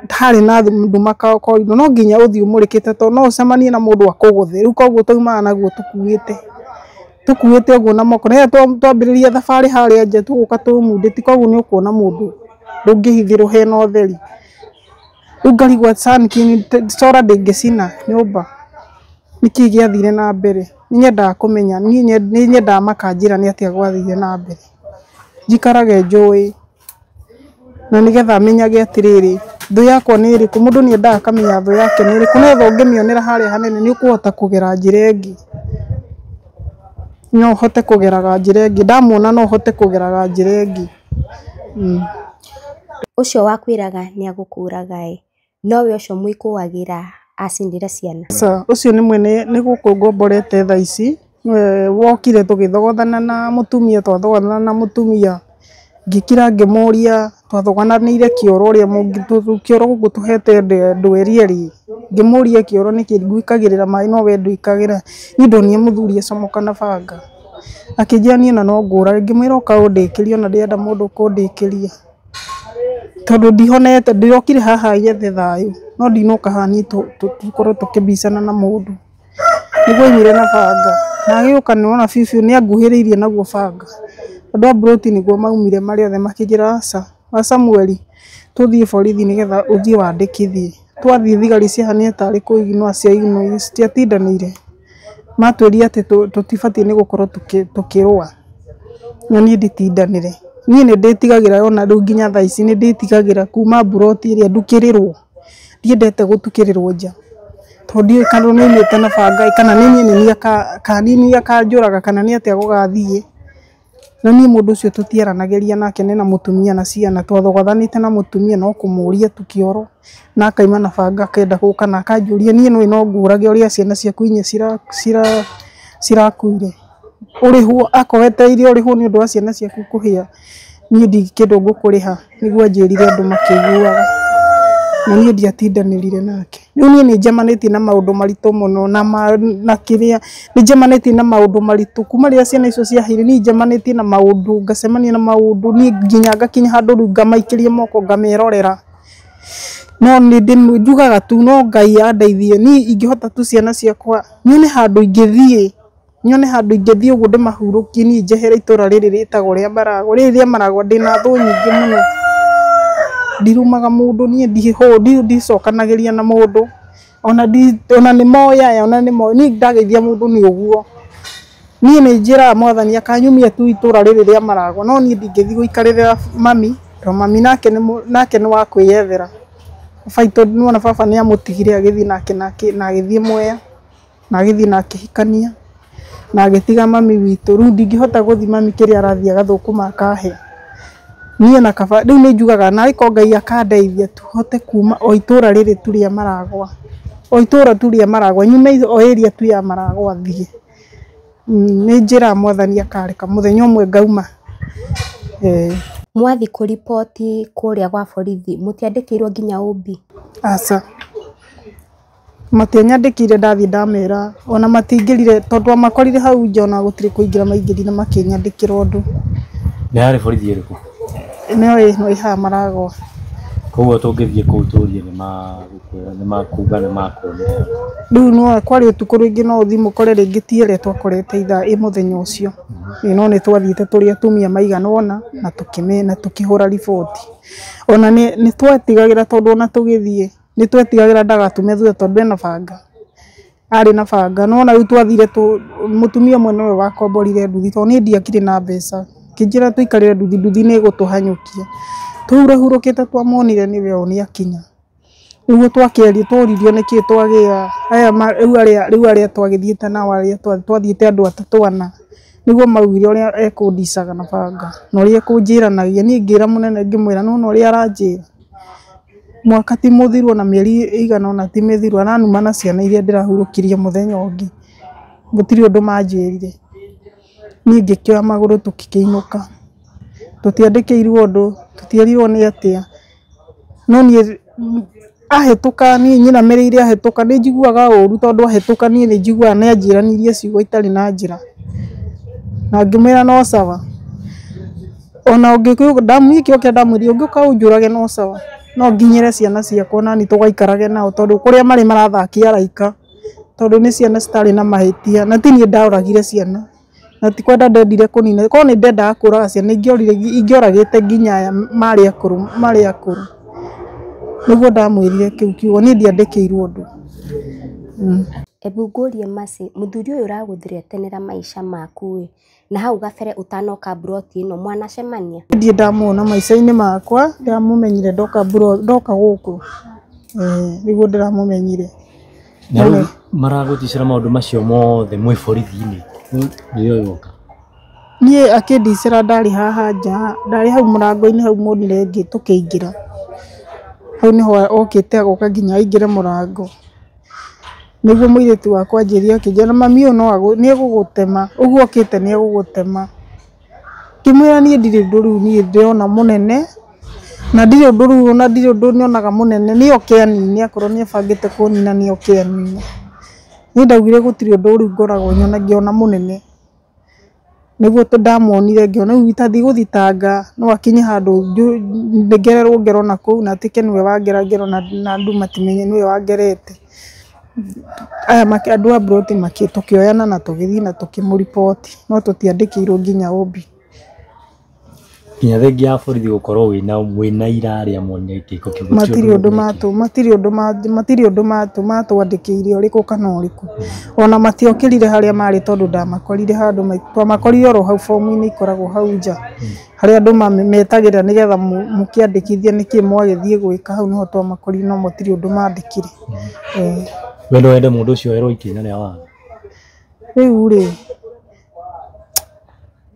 harĩ na nduma koridor no nginya ũthiĩ ũmũrĩkĩte tondũ no ũcemanie na mũndũ akũgũthe. Rĩu koguo taumaga naguo tũkuĩte ũguo na moko. Rĩrĩa twambĩrĩria thabarĩ harĩa nja tũgũka tũmundĩti koguo nĩ ũkuona mũndũ ndũngĩhithĩrwo hena ũtheri. Rĩu ngarigwo Sunking solar ndĩngĩcina nyũmba. Nĩkĩ gĩathire na mbere. Nĩ nyendaga kũmenya nĩ nyendaga makanjĩra nĩ atĩa gwathire na mbere. Njikarage njũĩ na nĩgetha menyage atĩrĩrĩ thũ yakwa nĩ ĩrĩkũ. Mũndũ nĩ endaga akamenya thũ yake nĩ ĩrĩkũ. Nĩgetha ũngĩmĩonera harĩa hanene nĩ ũkũhota kũgera njĩra ĩngĩ. No ũhote kũgeraga njĩra ĩngĩ. Ndamuona no ũhote kũgeraga njĩra ĩngĩ. Ũcio wakwĩraga nĩ agũkũraga nowe ũcio mwĩkũagĩra acindire ciana. Ũcio nĩ mwene nĩ gũkũ ngomborete thaa ici. Wokire tũgĩthogothana na mũtumia twathogothana na mũtumia. Ngĩkira ngĩmũria twathogananĩire kĩoro ũrĩa kĩoro gũkũ tũhete ndweri eri. Ngĩmũria kĩoro nĩkĩ ngũikagĩrĩra maĩ no we ndũikagĩra. Niĩ ndonire mũthuri acomoka na banga. Akĩnjĩra niĩ na no ngũrage. Ngĩmwĩra ũka ũndĩkĩrie ona ndĩrenda mũndũ kũndĩkĩria. Tondũ ndihonete ndĩrokire haha yethe thayũ. no ndinoka hani tukorwo tukibicana na mundu niguo nyire na banga na gĩũka nĩwona bibiũ nĩ anguhĩrĩirie naguo banga andũ a Mburoti nĩguo maumire marĩ othe makĩnjĩra aca Samueli tũthiĩ borithi nĩgetha ũthiĩ wandĩkithie twathiĩ thigari ciahana tarĩ kũiginwo ciainwo citiatindanĩire matwĩria atĩ tũtibatiĩ nĩ gũkorwo tukĩrũa na niĩ nditindanĩre niĩ nĩ ndĩtigagĩra ona rĩu nginya thaa ici nĩ ndĩtigagĩra kuma Mburoti ĩrĩa ndukĩrĩrwo ndiendete gũtukĩrĩrwo nja tondũ kana nĩ nyite na banga kana nĩ nyinyi kanini akanjũraga kana nĩ atĩa gũgathiĩ na niĩ mũndũ ũcio tũtiaranagĩria nake nĩ na mũtumia na ciana twathogothanĩte na mũtumia no kũmũria tukĩoro na akaima na banga akenda gũka na akanjũria niĩ no ngũrage ũrĩa ciana ciaku inya cirakuire ũrĩhwo akoweteire ũrĩhwo nĩ ũndũ wa ciana ciaku kũhĩa niĩ ndikĩndũ ngũkũrĩha nĩguo anjĩrire andũ makĩiguaga na niĩ ndiatindanĩrire nake rĩu niĩ nĩ njemanĩtie na maũndũ maritũ mũno na kĩrĩa nĩ njemanĩtie na maũndũ maritũ kuma rĩrĩa ciana icio ciahĩire niĩ njemanĩtie na maũndũ ngacemania na maũndũ niĩ nginya ngakinya handũ rĩu ngamaikĩria moko ngamerorera no nĩ njugaga tu no Ngai andeithie niĩ ingĩhota tu ciana ciakwa nyone handũ ingĩthiĩ ũguo ndĩmahurũkie niĩ njehere itũra rĩrĩ rĩtagwo rĩa Maragwa ndĩna thũ nyingĩ mũno ndirumaga mũndũ niĩ ndicokanagĩria na mũndũ ona nĩ moya ona nĩ moya niĩ ndageithia mũndũ nĩ ũguo niĩ nĩ njĩraga Mwathani akanyumia tu itũra rĩrĩ rĩa Maragwa no niĩ ndingĩthiĩ gũikarĩra mami to mami nake nĩ wa kwĩyethera baitũ nĩwona baba nĩ amũtigire agĩthiĩ nake na agĩthiĩ Mwea na agĩthiĩ na akĩhikania na agĩtiga mami witũ rĩu ndingĩhota gũthiĩ mami kĩrĩa arathiĩ agathũkũma akahe niĩ na kaba rĩu nĩ njugaga na ariko Ngai akandeithia tuhote kuma o itũra rĩrĩ tu rĩa Maragwa o itũra tu rĩa Maragwa nyume o area tu ya Maragwa thiĩ nĩ njĩraga Mwathani akareka mũthenya ũmwe ngauma mwathi kũripoti kũrĩa gwa borithi mũtiandĩkĩirwo nginya OB aca matianyandĩkire ndathiĩ ndamera ona matingĩrire tondũ makorire hau nja ona gũtirĩ kũingĩra maingĩrire makĩnyandĩkĩra ũndũ nĩ harĩ borithi ĩrĩkũ no iha Maragwa koguo tũngĩthiĩ kũu tũrie nĩ makuga nĩ makuonera rĩu no kwarĩ ũtukũ rĩngĩ no ũthiĩ mũkore rĩngĩ ti ĩrĩa twakorete ithaa mũthenya ũcio no nĩ twathiĩte tũrĩ atumia maigana ũna na tũkĩhũra riboti ona nĩ twetigagĩra tondũ ona tũgĩthiĩ nĩ twetigagĩra ndagatume thutha tondũ ena banga arĩ na banga no na rĩu twathire mũtumia ũmwe nĩwe wakomborire nduthi tondũ niĩ ndiakire na mbeca kĩnjĩra tũikarĩre nduthi nĩ gũtũhanyũkia tũhurahurũkĩte twamonire nĩwe o nĩ akinya nĩguo twakĩaria tworirio nĩkĩ twagĩa rĩu arĩa twagĩthiĩte nao arĩa twathiĩte andũ atatũ ana nĩguo maugire ũrĩa ekũndicaga na banga na ũrĩa ekũnjĩranagia niĩ ngĩra mũnene ngĩmwĩra no ũrĩa aranjĩra mwaka ti mũthiru na mĩeri ĩigana ona ti mĩthiru aranuma na ciana iria ndĩrahurũkirie mũthenya ũngĩ gũtirĩ ũndũ manjĩrire niĩ ngĩkĩoya magũrũ tũkĩinũka tũtiandĩkĩirwo ũndũ tũtierirwo nĩ atĩa no niĩ ahĩtũka niĩ nyinamĩrĩire ahĩtũka nĩ njiguaga ũru tondũ ahĩtũka niĩ nĩ njiguaga nĩ anjĩranirie ciugo itarĩ na njĩra na ngĩmwĩra no sawa ona ũngĩkĩokia ndamwĩria ũngĩũka ũnjũrage no sawa no nginyĩre ciana ciakwa nani tũgaikarage nao tondũ kũrĩa marĩ marathakia araika tondũ nĩ ciana citarĩ na mahĩtia na ti niĩ ndaũragire ciana na ti kwenda ndendire kũnina korwo nĩ ndendaga kũraga ciana ingĩoragĩte nginya aya marĩ akũrũ nĩguo ndamwĩrire kĩu kiugo niĩ ndiandĩkĩirwo ũndũ Ebungurie Mercy mũthuri ũyũ ũragũthire atenera maica maku na hau gabere ũtanoka Mburoti ĩno mwanacemania ndiĩ ndamuona maica-inĩ makwa ndamũmenyire ndoka gũkũ nĩguo ndĩramũmenyire na rĩu maragũticĩra maũndũ macio mothe mwĩ borithi-inĩ rĩrĩa yoka niĩ akĩndicĩra ndarĩ haha nja ndarĩ hau mũrango-inĩ hau monire ngĩ tũkĩingĩra hau nĩho okĩte agoka nginya aingĩre mũrango nĩguo mũirĩtu wakwa anjĩria akĩnjĩra mami ũyũ nĩ egũgũtema ũguo okĩte nĩ egũgũtema ngĩmwĩra niĩ ndirĩ ũndũ rĩu niĩ ndĩrona mũnene na ndirĩ ũndũ rĩu ona ndirĩ ũndũ nyonaga mũnene nĩ oke anine akorwo nĩ ebangĩte kũnina nĩ oke anine niĩ ndaugire gũtirĩ ũndũ rĩu ngoragwo ngĩona mũnene niguo ndamonire ngiona rĩu itathi guthitanga no akinye handu ngererwo ngero na kuu na atike niwe wangera ngero na andu matimenye niwe wangerete aya andu a Broti tukioyana na tugithii na tukimuripoti no tutiandikirwo nginya obi nginya thengi ya borithi gukorwo wina iraria monete iko kigo matiri undu matwandikire uriku kana uriku ona matiokirire haria mari tondu ndamakorire handu twamakorire oro hau fomu-ini ikoragwo hau nja haria andu metagirira nigetha mukiandikithia niki mwagithie gwika hau niho twamakorire no matiri undu mandikire wendo wende mundu ucio erwo ikinya ria wa riu ri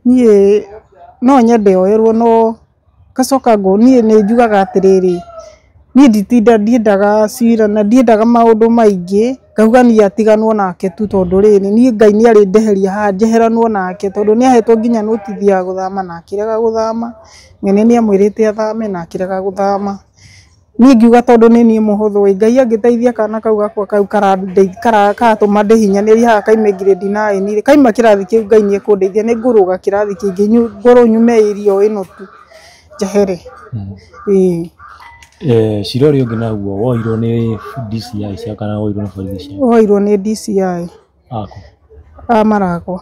nie no nyende oyerwo no kacoka ngo nie ni njugaga atiriri nie ndiendaga cira na ndiendaga maundu maingi ngauga nie atiganwo nake tu tondu riri nie Ngai ni ari ndeheria ha njeheranwo nake tondu ni ahetwo nginya notithi ya guthama na akirega guthama ngene ni amwirite athame na akirega guthama nie ngiuga tondu ni nie muhuthu Ngai angiteithia kana kau gakwa kau karatuma ndihinyaniria ha kaime grade 9 kaima kirathi kiu Ngai ni ekundeithia ni nguruga kirathi kingi ngoro nyume irio ino tu jehere cira ũrĩa ũngĩ naguo woirwo nĩ DCI cia kana woirwo nĩ borithi cia woirwo nĩ DCI ako Maragwa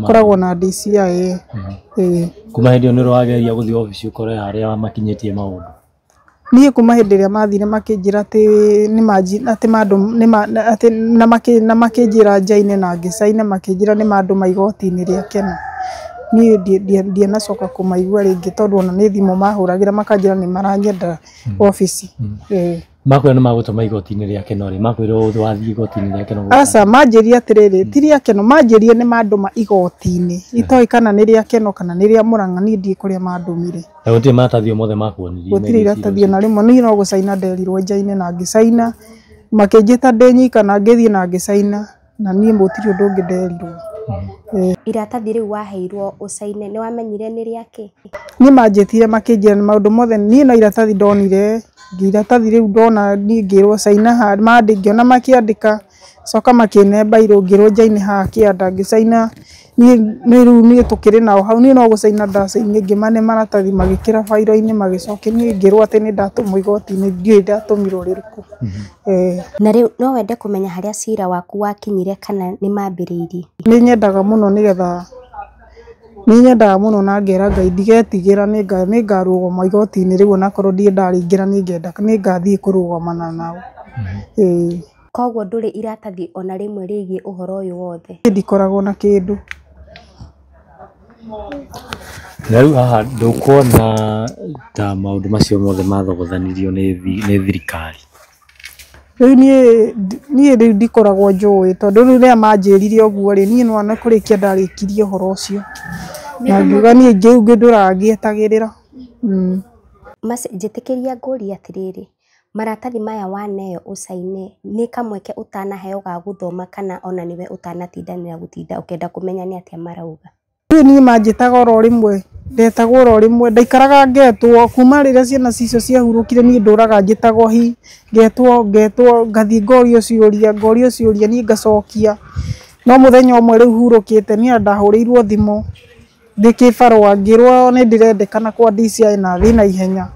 koragwo na DCI kuma hĩndĩ ĩyo nĩ ũrageria gũthiĩ obici ũkore harĩa makinyĩtie maũndũ niĩ kuma hĩndĩ ĩrĩa mathire makĩnjĩra atĩ na makĩnjĩra njaine na ngĩcaina makĩnjĩra nĩ mandũ ma igoti-inĩ rĩa Kena niĩ ndienacoka kũmaigua rĩngĩ tondũ ona nĩ thimũ mahũragĩra makanjĩra nĩ maranyenda obici makwĩra nĩ magũtũma igoti-inĩ rĩa Kena rĩ makwĩra wathiĩ igoti-inĩ rĩa Kena aca manjĩria atĩrĩrĩ ti rĩa Kena manjĩrie nĩ mandũ ma igoti-inĩ itoĩ kana nĩ rĩa Kena kana nĩ rĩa Mũrang'a niĩ ndiĩ kũrĩa mandũmire gũtirĩ maratathi o mothe makuonirie gũtirĩ iratathi ona rĩmwe niĩ no gũcaina nderirwo njaine na ngĩcaina makĩnjĩta ndĩnyika na ngĩthiĩ na ngĩcaina na niĩ gũtirĩ ũndũ ũngĩ nderirwo iratathi rĩu waheirwo ucaine nĩ wamenyire nĩ rĩake niĩ manjĩtire makĩnjĩra maũndũ mothe niĩ no iratathi ndonire iratathi rĩu ndona niĩ ngĩrwo caina ngĩona makĩandĩka coka makĩne mbairũ ngĩrwo njaine haha kĩanda ngĩcaina niĩ tũkĩrĩ nao hau niĩ no gũcaina ndacainire ngĩmane maratathi magĩkĩra bairo-inĩ magĩcokia niĩ ngĩrwo atĩ nĩ ndatũmwo igoti-inĩ ndiũĩ ndatũmirwo rĩrĩkũ na rĩu no wende kũmenya harĩa cira waku wakinyire kana nĩ mambĩrĩirie nĩ nyendaga mũno na ngera Ngai ndigetigĩra nĩ ngarũgama igoti-inĩ rĩu onakorwo ndiĩ ndaringĩra nĩ ngathiĩ kũrũgamana nao koguo ndũrĩ iratathi ona rĩmwe rĩgiĩ ũhoro ũyũ wothe ndikoragwo na kĩndũ na rĩu haha ndũkuona ta maũndũ macio mothe mathogothanirio nĩ thirikari rĩu niĩ rĩu ndikoragwo njũĩ tondũ rĩu rĩrĩa manjĩrire ũguo rĩ niĩ no kũrĩkia ndarĩkirie ũhoro ũcio na ngiuga niĩ ngĩu ndũrangĩetagĩrĩra njĩtĩkĩria ngũria atĩrĩrĩ maratathi maya waneo ucaine nĩ kamweke ũtanaheo ga gũthoma kana ona niwe ũtanatindanĩra gũtinda ũkenda kũmenya nĩ atĩa marauga rĩu niĩ manjĩtaga oro rĩmwe ndetagwo oro rĩmwe ndaikaraga ngetwo kuma rĩrĩa ciana cicio ciahurũkire niĩ ndũraga njĩtagwo hi ngetwo ngathiĩ ngorio ciũria niĩ ngacokia no mũthenya ũmwe rĩu hurũkĩte niĩ ndahũrĩirwo thimũ ndĩkĩbarũa ngĩrwo nĩ ndĩrendekana kwa DCI na thiĩ na ihenya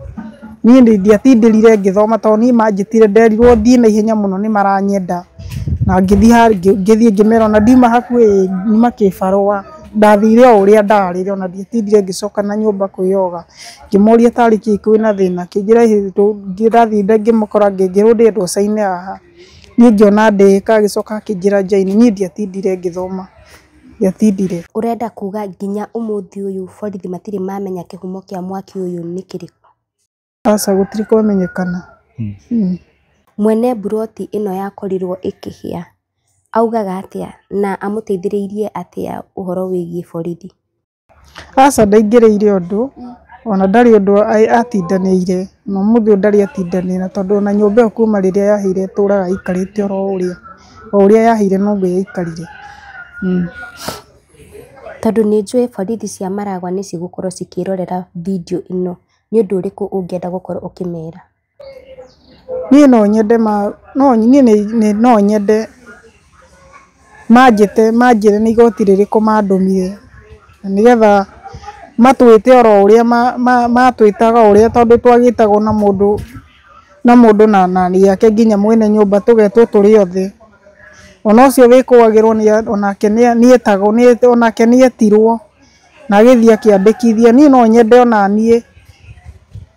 niĩ ndiatindĩrire ngĩthoma tondũ niĩ manjĩtire nderirwo thiĩ na ihenya mũno nĩ maranyenda na ngĩthiĩ ngĩmera ona ndiuma hakuhĩ nyuma kĩbarũa ndathire o ũrĩa ndarĩ ona ndiatindire ngĩcoka na nyũmba kwĩyoga ngĩmoria tarĩki kwĩna thĩna kĩnjĩra ngĩrathiĩ ngĩmũkora ngĩrwo ndĩrendwo caine haha niĩ ngĩona ndĩka agĩcoka akĩnjĩra njaine niĩ ndiatindire ngĩthoma ndiatindire ũrenda kuga nginya ũmũthĩ ũyũ borithi matirĩ mamenya kĩhumo kĩa mwaki ũyũ nĩ kĩrĩkũ aca gũtirĩ kwamenyekana mwene Broti ĩno yakorirwo ĩkĩhĩa augaga atĩa na amũteithĩrĩirie atĩa ũhoro wĩgiĩ borithi aca ndaingĩrĩire ũndũ ona ndarĩ ũndũ atindanĩire na ũmũthĩ ndarĩ atindanĩra tondũ ona nyũmba ĩyo kuma rĩrĩa yahĩire tũraga ikarĩte oro ũrĩa yahĩire noguo yaikarire tondũ nĩ njũĩ borithi cia Maragwa nĩ cigũkorwo cikĩrorera video ĩno nĩ ũndũ ũrĩkũ ũngĩenda gũkorwo ũkĩmera niĩ no nyende manjĩre nĩ igoti rĩrĩkũ mandũmire nigetha matwite oro uria matwitaga uria tondu twagitagwo na mundu na nani yake nginya mwene nyumba tugetwo turi othe ona ucio wikuagirwo onake nietagwo onake nietirwo na agithia kiandikithia ni no nyende ona nie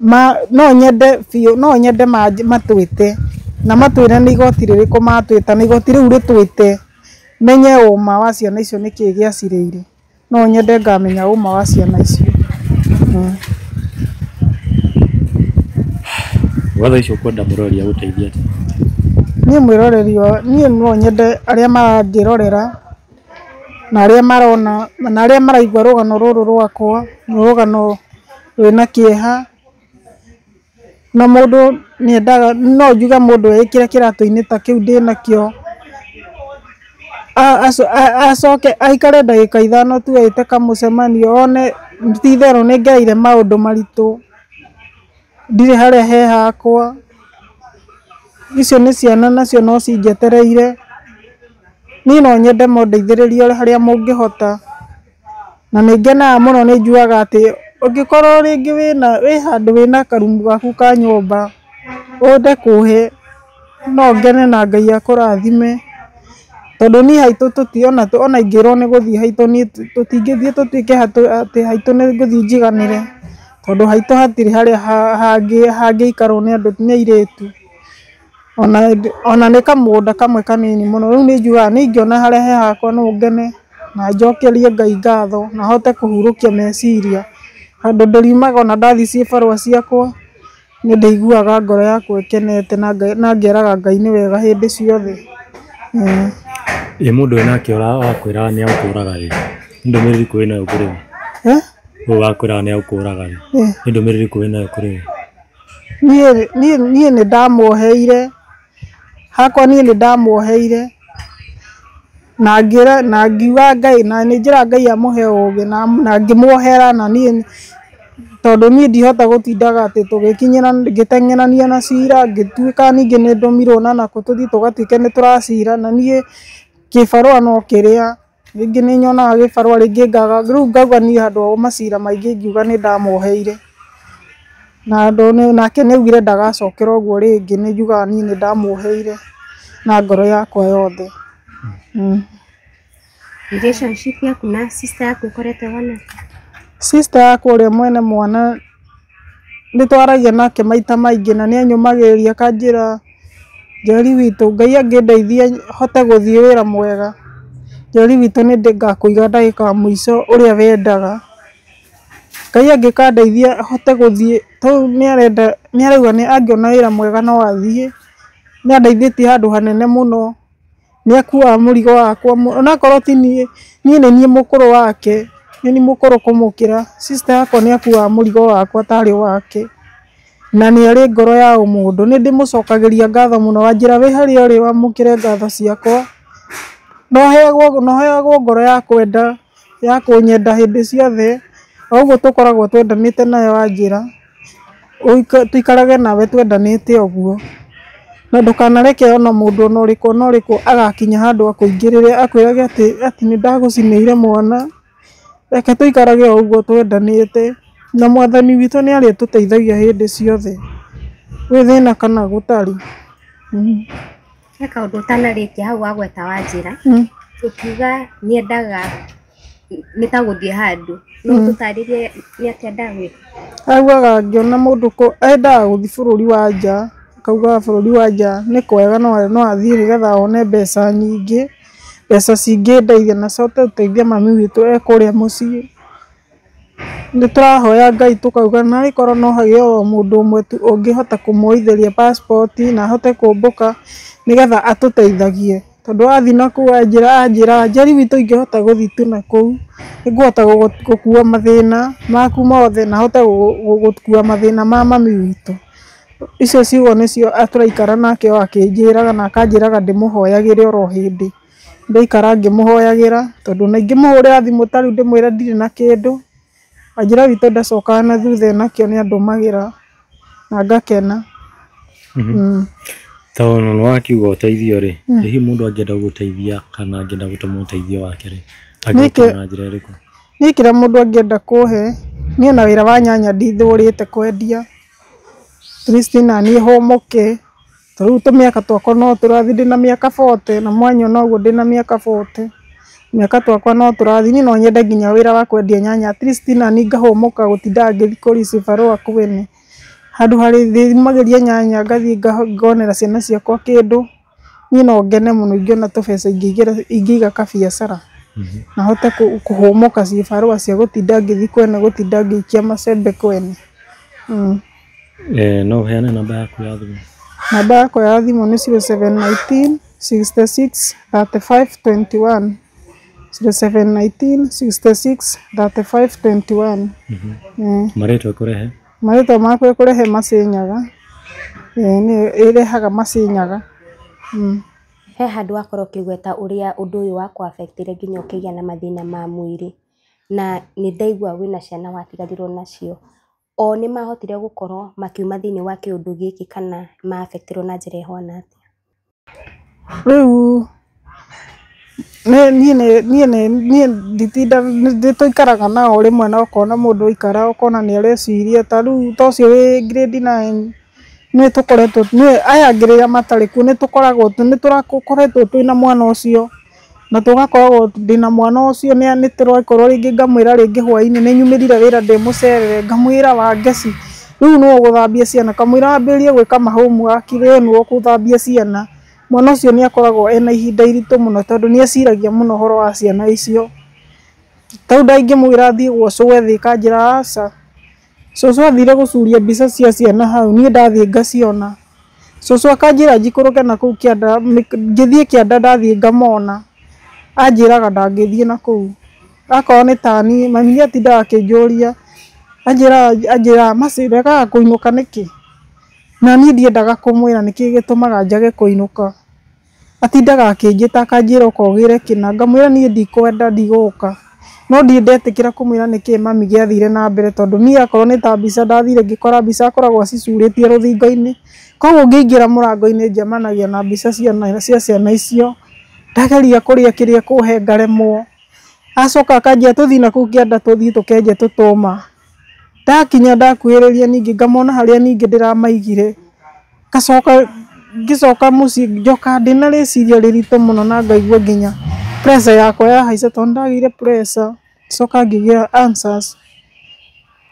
no nyende matwite na matwire ni igoti ririko matwita ni igoti riu ritwite menye uma wa ciana icio niki giacirire no nyende ngamenya uma wa ciana icio watho icio kwenda murori aguteithia ati ni mwirorerio ni no nyende aria marangirorera na aria marona na aria maraigua rugano ruru rwakwa rugano wina kieha na mundu niendaga no njuga mundu ekire kiratu-ini ta kiu ndinakio acoke aikare ndagika 5 tu aite kamucemanio one tithero ningeire maundu maritu ndire haria he hakwa icio ni ciana nacio no cinjetereire ni no nyende mundeithiririe haria mungihota na ningenaga muno ni njuaga ati ungikorwo ringi wi handu wina karumu gaku ka nyumba unde kuhe no ngene na Ngai akurathime tondu ni haitu tutiona ona ingirwo ni guthii haitu ni tutingithie tutwike ati haitu ni nguthii njiganire tondu haitu hatiri haria hangiikarwo ni andu ni airitu ona ni kamunda kamwe kanini muno riu ni njuaga ni ingiona haria he hakwa no ngene na njokerie Ngai ngatho na hote kuhurukia meciria handu ndiriumaga ona ndathi cie barua ciakwa ni ndeiguaga ngoro yakwa ikenete na ngeraga Ngai ni wega hindi ciothe mundu enake wakwira ni aukuraga ri ndumiriri kuri nayo kuri wakwira ni aukuraga ri ndumiriri kuri nayo kuri nie ni ndamuoheire hakwa nie ni ndamuoheire na ngiuga Ngai na ni njira Ngai amuhe ugi na ngimuohera na nie tondu nie ndihota gutindaga ati tugikinyira ngitengenania na cira ngituika ningi ni ndomirwo na nako tuthi tugatwike ni turacira na nie kibarua no kiria ringi ni nyonaga kibarua ringi ngaga riu ngauga nie handu macira maingi ngiuga ni ndamuoheire na nake niugire ndagacokera uguo ringi ni njugaga nie ni ndamuoheire na ngoro yakwa yothe relationship yaku na sister yaku ikorete wana sister yakwa uria mwene mwana nditwaragia nake maita maingi na ni anyumagiriria kanjira Njeri witu Ngai angindeithia hote guthii wira mwega Njeri witu ni ngakuiga ndagika muico uria wendaga Ngai angikandeithia hote guthii tu ni arauga ni angiona wira mwega no athie ni andeithĩtie handu hanene muno ni akua murigo wakwa ona korwo ti nie ni mukuru wake ni mukuru kumukira sister yakwa ni akua murigo wakwa tari wake na ni ari ngoro ya umundu ni ndimucokagiria ngatho muno wanjira wi hari uri wamukire ngatho ciakwa no heagwo ngoro ya kwenda ya kunyenda hindi ciothe oguo tukoragwo twendanite nayo wanjira tuikarage nawe twendanite oguo na ndukanareke ona mundu onoriku agakinya handu akuingirire akwirage ati ni ndagucineire mwana reke tuikarage oguo twendanite na mwathani witu ni ari tuteithagia hindi ciothe wi thina kana gutari eka undu utanarikia hau wagweta wanjira tukiuga niendaga nitaguthie handu no tutaririe ni atendaga gwika augaga ngiona mundu endaga guthii bururi wa nja kauga bururi wa nja ni kwega no athie nigetha one mbeca nyingi mbeca cingindeithia na cote uteithia mami witu ekuria mucii ni turahoya Ngai tukauga na ikorwo no hagire o mundu umwe tu ungihota kumuoitheria passport na hote kumbuka nigetha atuteithagie tondu athi na ku anjira Njeri witu ingihota guthii tu na kuu niguhota gukua mathina maku mothe na hote gukua mathina ma mami witu icio ciugo nicio aturaikara nake akinjiraga na akanjiraga ndimuhoyagire oro hindi ndaikara ngimuhoyagira tondu na ingimuhurira thimu tariu ndimwira ndiri na kindu Wanjira witu ndacokaga na thutha nakio ni andumagira na ngakena Tawono no akiuga uteithio ri hihi mundu angienda guteithia kana angienda gutuma uteithio wake ri angienda na njira iriku Niĩ kĩrĩa mũndũ angĩenda kũhe, niĩ na wĩra wa nyanya ndithũrĩte kwendia. At least na niĩ homoke. Rĩu tũmĩaka twakwa no tũrathi ndĩna mĩaka 40 na mwanya noguo ndĩna mĩaka 40. Mĩaka twakwa no tũrathi, niĩ no nyende nginya wĩra wa kwendia nyanya. At least na niĩ ngahomoka gũtinda ngĩthiĩ kũricĩba rũa kwene. Handũ harĩ thimagĩria nyanya ngathiĩ ngonera ciana ciakwa kĩndũ. Niĩ no ngene mũno ingĩona tũbeca ingĩiga kabiacara. Na hote kũhomoka cibarũa cia gũtinda ngĩthiĩ kwene, gũtinda ngĩikia macembe kwene. No ũheane namba yaku ya thimũ? Namba yakwa ya thimũ nĩ 0719 66 35 21. 0719 66 35 21. Marĩtwa kũrehe? Marĩtwa makwa kũrehe Macĩnyaga. Nĩ ĩrehaga Macĩnyaga. He handũ wakorwo ũkĩgweta ũrĩa ũndũ ũyũ wakwa affectire nginya ũkĩgĩa na mathĩna ma mwĩrĩ, na nĩ ndaigua wĩna ciana watigarirwo nacio. O nĩ mahotire gũkorwo makiuma thĩinĩ wa kĩũndũ gĩkĩ kana ma affectirwo na njĩra ĩhana atĩa? Rĩu niĩ nditinda tũikaraga nao rĩmwe na ũkona mũndũ aikara ũkona nĩ areciria ta rĩu ta ũcio wĩ grade 9 nĩ tũkoretwo aya angĩ rĩrĩa matarĩ kuo nĩ tũrakoretwo twĩna mwana ũcio na tũgakoragwo ndĩna mwana ũcio nĩ tũrakorwo rĩngĩ ngamwĩra rĩngĩ hwainĩ nĩ nyumĩrire wĩra ndĩ mũcerere ngamwĩra wa ngeci rĩu no gũthambia ciana kamwĩra wambĩrĩrie gwĩka homework rĩu no gũthambia ciana. Mwana ũcio nĩ akoragwo ena ihinda iritũ mũno tondũ nĩ eciragia mũno ũhoro wa ciana icio. Tau ndaingĩmwĩra thiĩ gwa cũcũ thĩ kanjĩra aca. Cũcũ athire gũcuria mbica cia ciana hau niĩ ndathiĩ ngaciona. Cũcũ akanjĩra njikũrũke na kũu kĩanda ngĩthiĩ kĩanda ndathiĩ ngamona. Anjĩraga ndangĩthiĩ na kũu. Akorwo nĩ tani mami atindaga akĩnjũria. Anjĩra Macĩ regaga kũinũka nĩkĩ? Na niĩ ndiendaga kũmwĩra nĩkĩ gĩtũmaga njage kũinũka. Atindaga akĩnjĩta akanjĩra ũkogĩre kĩna ngamwĩra niĩ ndikwenda ndigũka. No ndetĩkĩra kũmwĩra nĩkĩ mami gĩathire na mbere tondũ niĩ akorwo nĩ ta mbica ndathire ngĩkora mbica akoragwo acicurĩtie rũthingo-inĩ. Koguo ngĩingĩra mũrango-inĩ njemanagia na mbica cia ciana icio. Ndageria kũrĩa kĩrĩa kũhe ngaremwo. Acoka akanjĩra tũthiĩ na kũu kĩanda tũthiĩ tũkenje tũtũma. Ndakinya ndakuhĩrĩria ningĩ ngamona harĩa ningĩ ndĩramaigire. Ngĩcoka mũciĩ njoka ndĩna rĩciria rĩritũ mũno na ngaigua nginya pressure yakwa yahaica tondũ ndagĩire pressure. Coka ngĩgĩa answers.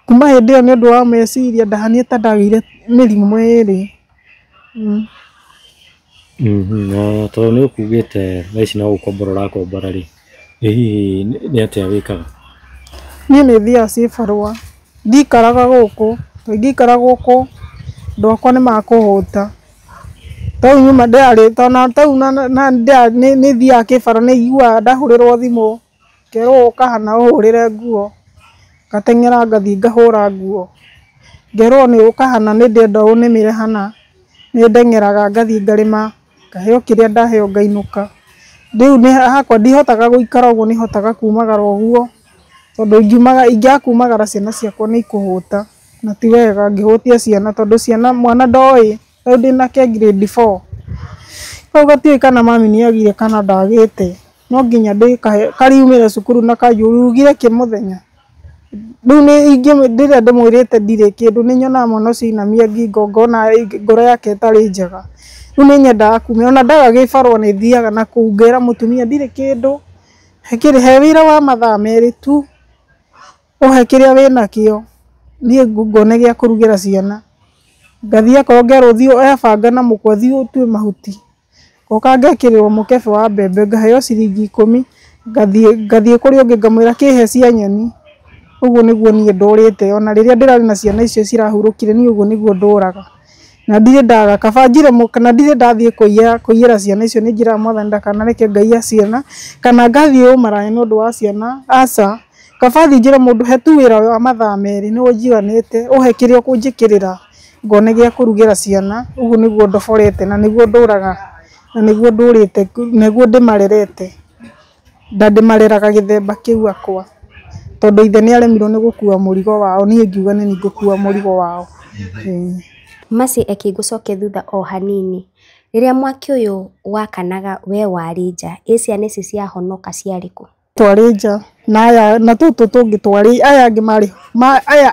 Kuma hĩndĩ ĩyo nĩ ũndũ wa meciria ndahania ta ndagĩire mĩrimũ ĩrĩ. No tondũ nĩ ũkugĩte thaa ici no gũkombora ũrakombora rĩ, hihi nĩ atĩa wĩkaga? Niĩ nĩ thiaga cibarũa. Ndikaraga gũkũ. Ingĩikara gũkũ andũ akwa nĩ makũhũta. Tau nyuma ndarĩ tondũ tau nĩ thiaga kĩbara nĩ iguaga ndahũrĩrwo thimũ. Ngerwo ũka hana ũhũrĩre nguo. Ngateng'era ngathiĩ ngahũra nguo. Ngerwo nĩ ũka hana nĩ ndĩrenda ũnĩmĩre hana. Nĩ ndeng'eraga ngathiĩ ngarĩma. Ngaheo kĩrĩa ndaheo ngainũka. Rĩu hakwa ndihotaga gũikara ũguo nĩ hotaga kumagara ũguo. Tondũ ingĩaga kumagara ciana ciakwa nĩ ikũhũta. Na ti wega ngĩhũtia ciana tondũ ciana mwana ndoĩ. Rĩu ndĩnake grade 4. Kau gatiũĩ kana mami nĩ agire kana ndagĩte. No nginya kariumĩre cukuru na kanjũrie ugire kĩ mũthenya. Rĩu rĩrĩa ndĩmwĩrĩte ndirĩ kĩndũ nĩ nyonaga mwana ũcio ainamia ngingo ngona ngoro yake ĩtarĩ njega. Rĩu nĩ nyendaga kumĩra ona ndaga gĩbarũa nĩ thiaga na kũu ngera mũtumia ndirĩ kĩndũ. He wĩra wa mathaa merĩ tu. Ũhe kĩrĩa wĩnakĩo. Niĩ ngone gĩa kũrugĩra ciana. Ngathiĩ akorwo ngerwo thiĩ oya banga na mũkwa thiĩ ũtue mahuti. Ngoka ngekĩrĩrwo mũkebe wa mbembe ngaheo ciringi 10. Ngathiĩ kũrĩ ũngĩ ngamwĩra kĩhe cia nyeni. Ũguo nĩguo niĩ ndũrĩte ona rĩrĩa ndĩrarĩ na ciana icio cirahurũkire niĩ ũguo nĩguo ndũraga. Na ndirĩ ndaga kaba njire kana ndirĩ ndathiĩ kũiyĩra ciana icio nĩ njĩraga Mwathani ndakanareke ngaiya ciana. Kana ngathiĩ ũmaraya nĩ ũndũ wa ciana. Aca. Kaba thiĩ njĩre mũndũ he tu wĩra wa mathaa merĩ nĩguo njiganĩte. Ũhe kĩrĩa ũkũnjĩkĩrĩra. Ngone gĩa kũrugĩra ciana. Ũguo nĩguo ndoborete na nĩguo ndũraga. Na nĩguo ndũrĩte nĩguo ndĩmarerete. Ndĩmareraga gĩthemba kĩu akwa. Tondũ ithe nĩ aremirwo nĩ gũkua mũrigo wao niĩ ngiuga nĩ ngũkua mũrigo wao. Macĩ akĩngũcokia thutha o hanini. Rĩrĩa mwaki ũyũ wakanaga we warĩ nja, ciana ici ciahonoka ciarĩ kũ? twarĩnja na tũtũ tũngĩ twarĩ aya angĩ marĩ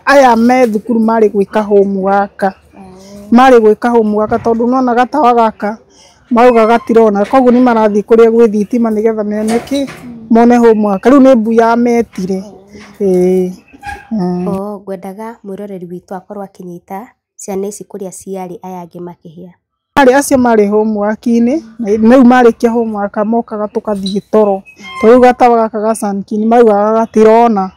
aya me thukuru marĩ gwĩka homework tondũ nona gatawa gaka mauga gatirona koguo nĩ marathiĩ kũrĩa gwĩ thitima nĩgetha mone homework rĩu nĩ mbuya metire. Ngwendaga mwĩroreri witũ akorwo akĩnyita ciana ici kũrĩa ciarĩ aya angĩ makĩhĩa. Acio marĩ homework-inĩ rĩu marĩkia homework mokaga tũgathiĩ toro tondũ gatawa gaka ga Sunking mauga gatirona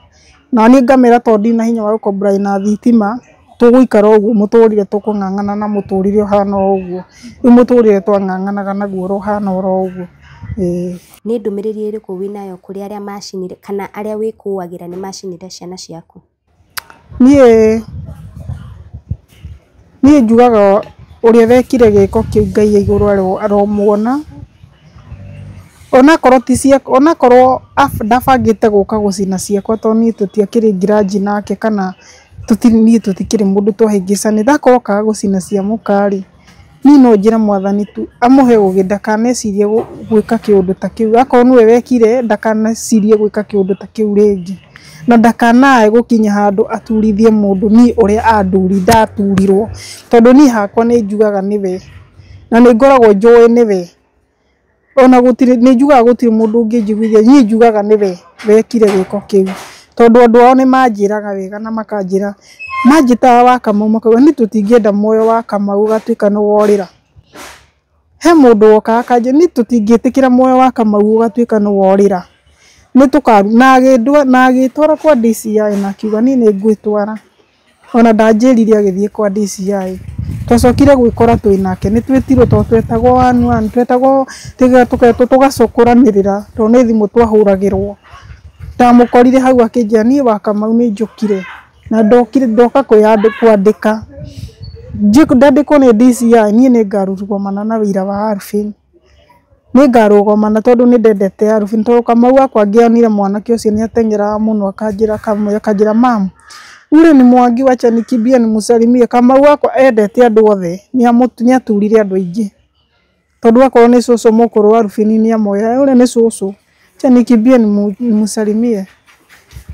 na niĩ ngamera tondũ ndina hinya wa gũkombora na thitima tũgũikara ũguo mũtũrĩre tũkũng'ang'ana na mũtũrĩre ũhana ũguo rĩu mũtũrĩre twang'ang'anaga naguo ũhana ũguo. Nĩ ndũmĩrĩri ĩrĩkũ wĩnayo kũrĩ arĩa macinire kana arĩa wĩkũagĩra nĩ macinire ciana ciaku? Niĩ njugaga ũrĩa wekire gĩko kĩu Ngai igũrũ aromuona onakorwo ndabangĩte gũka gũcina ciakwa tondũ niĩ tũtiakĩrĩ ngiraji nake kana niĩ tũtikĩrĩ mũndũ twahĩngĩcania ndakorwo kaga gũcina cia mũkari niĩ no njĩre Mwathani tu amũhe ũgĩ ndakanecirie gwĩka kĩũndũ ta kĩu akorwo nĩwe wekire ndakanecirie gwĩka kĩũndũ ta kĩu rĩngĩ na ndakanae gũkinya handũ aturithie mũndũ niĩ ũrĩa ndaturirwo tondũ niĩ hakwa nĩ njugaga nĩwe na nĩ ngoragwo njũĩ nĩwe ona nĩ njugaga gũtirĩ mũndũ ũngĩnjiguithia niĩ njugaga nĩwe wekire gĩko kĩu tondũ andũ ao nĩ manjĩraga wega na makanjĩra manjĩtaga wa Kamau makauga niĩ tũtingĩenda muoyo wa Kamau ũgatuĩka nĩ worĩra. He mũndũ wokaga akanjĩra niĩ tũtingĩtĩkĩra muoyo wa Kamau ũgatuĩka nĩ worĩra na agĩtwara kwa DCI na akiuga niĩ nĩ ngwĩtwara ona ndanjĩrire agĩthiĩ kwa DCI twacokire gwĩkora twĩnake nĩ twĩtirwo tondũ twetagwo 1-1 twetagwo tũgacokũranĩrĩra tondũ nĩ thimũ twahũragĩrwo ndamũkorire hau akĩnjĩra niĩ wa Kamau nĩ njũkire na ndoka kwandĩka ndandĩkwo nĩ DCI niĩ nĩ ngarũgama na wĩira wa Alvin nĩ ngarũgama tondũ nĩ ndendete Alvin tondũ Kamau akwa angĩonire mwanake ũcio nĩ ateng'eraga mũno akanjĩra mamu ule ni Mwangi wacha nikimbie nimsalimie Kamau akwa endete andũ othe nĩ aturire andũ aingĩ tondũ akorwo nĩ cũcũ mũkũrũ wa Alvin nĩ amoya ule nĩ cũcũ cha nikimbie nimsalimie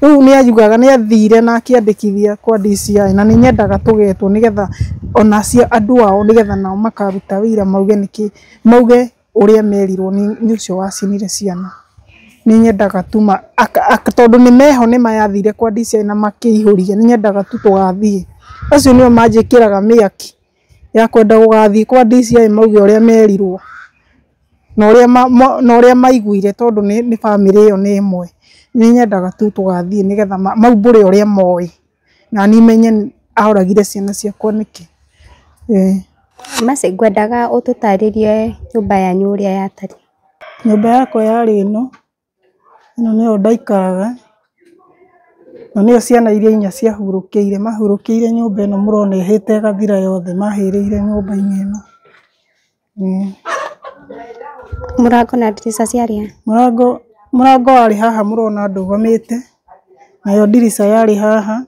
rĩu nĩ ajugaga nĩ athire na akĩandĩkithia kwa DCI na nĩ nyendaga tũgetwo nĩgetha ona andũ ao nĩgetha nao makaruta wĩra mauge ũrĩa merirwo nĩ ũcio wacinire ciana nĩ nyendaga tu tondũ nĩ meho nĩ mayathire kwa DCI na makĩihũria nĩ nyendaga tu tũgathiĩ acio nĩo manjĩkĩraga mĩaki ya kwenda gũgathiĩ kwa DCI mauge ũrĩa merirwo na ũrĩa maiguire tondũ nĩ bamĩrĩ ĩyo nĩ ĩmwe nĩ nyendaga tu tũgathiĩ nĩgetha maumbũre ũrĩa moĩ na niĩ menye ahoragire ciana ciakwa nĩkĩ. Mercy ngwendaga ũtũtarĩrie nyũmba yanyu ũrĩa yatariĩ. Nyũmba yakwa yarĩ ĩno nĩyo ndaikaraga na nĩyo ciana iria 4 ciahurũkĩire mahurũkĩire nyũmba ĩno mũrona ĩhĩte ĩgathira yothe mahĩrĩire nyũmba-inĩ ĩno. Mũrango na ndirica ciarĩ mũrango warĩ haha mũrona ndũgamĩte nayo ndirica yarĩ haha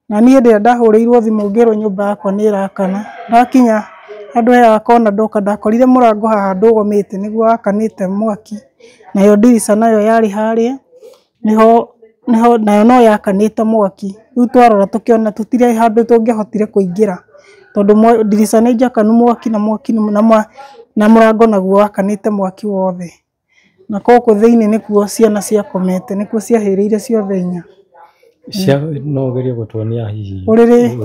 na niĩ ndĩrĩa ndahũrĩirwo thimũ ngĩrwo nyũmba yakwa nĩ ĩrakana ndakinya handũ ya kona ndoka ndakorire mũrango haha ndũgamĩte nĩguo wakanĩte mwaki nayo ndirica nayo yarĩ harĩa nayo no yakanĩte mwaki rĩu twarora tũkĩona tũtirĩ handũ tũngĩahotire kũingĩra tondũ ndirica nĩ njakanu mwaki na mũrango naguo wakanĩte mwaki wothe na koko thĩinĩ nĩkuo ciana ciakomete nĩkuo ciahĩrĩire ciothe 4. No gerie gũtuonia hihi ũrĩrĩ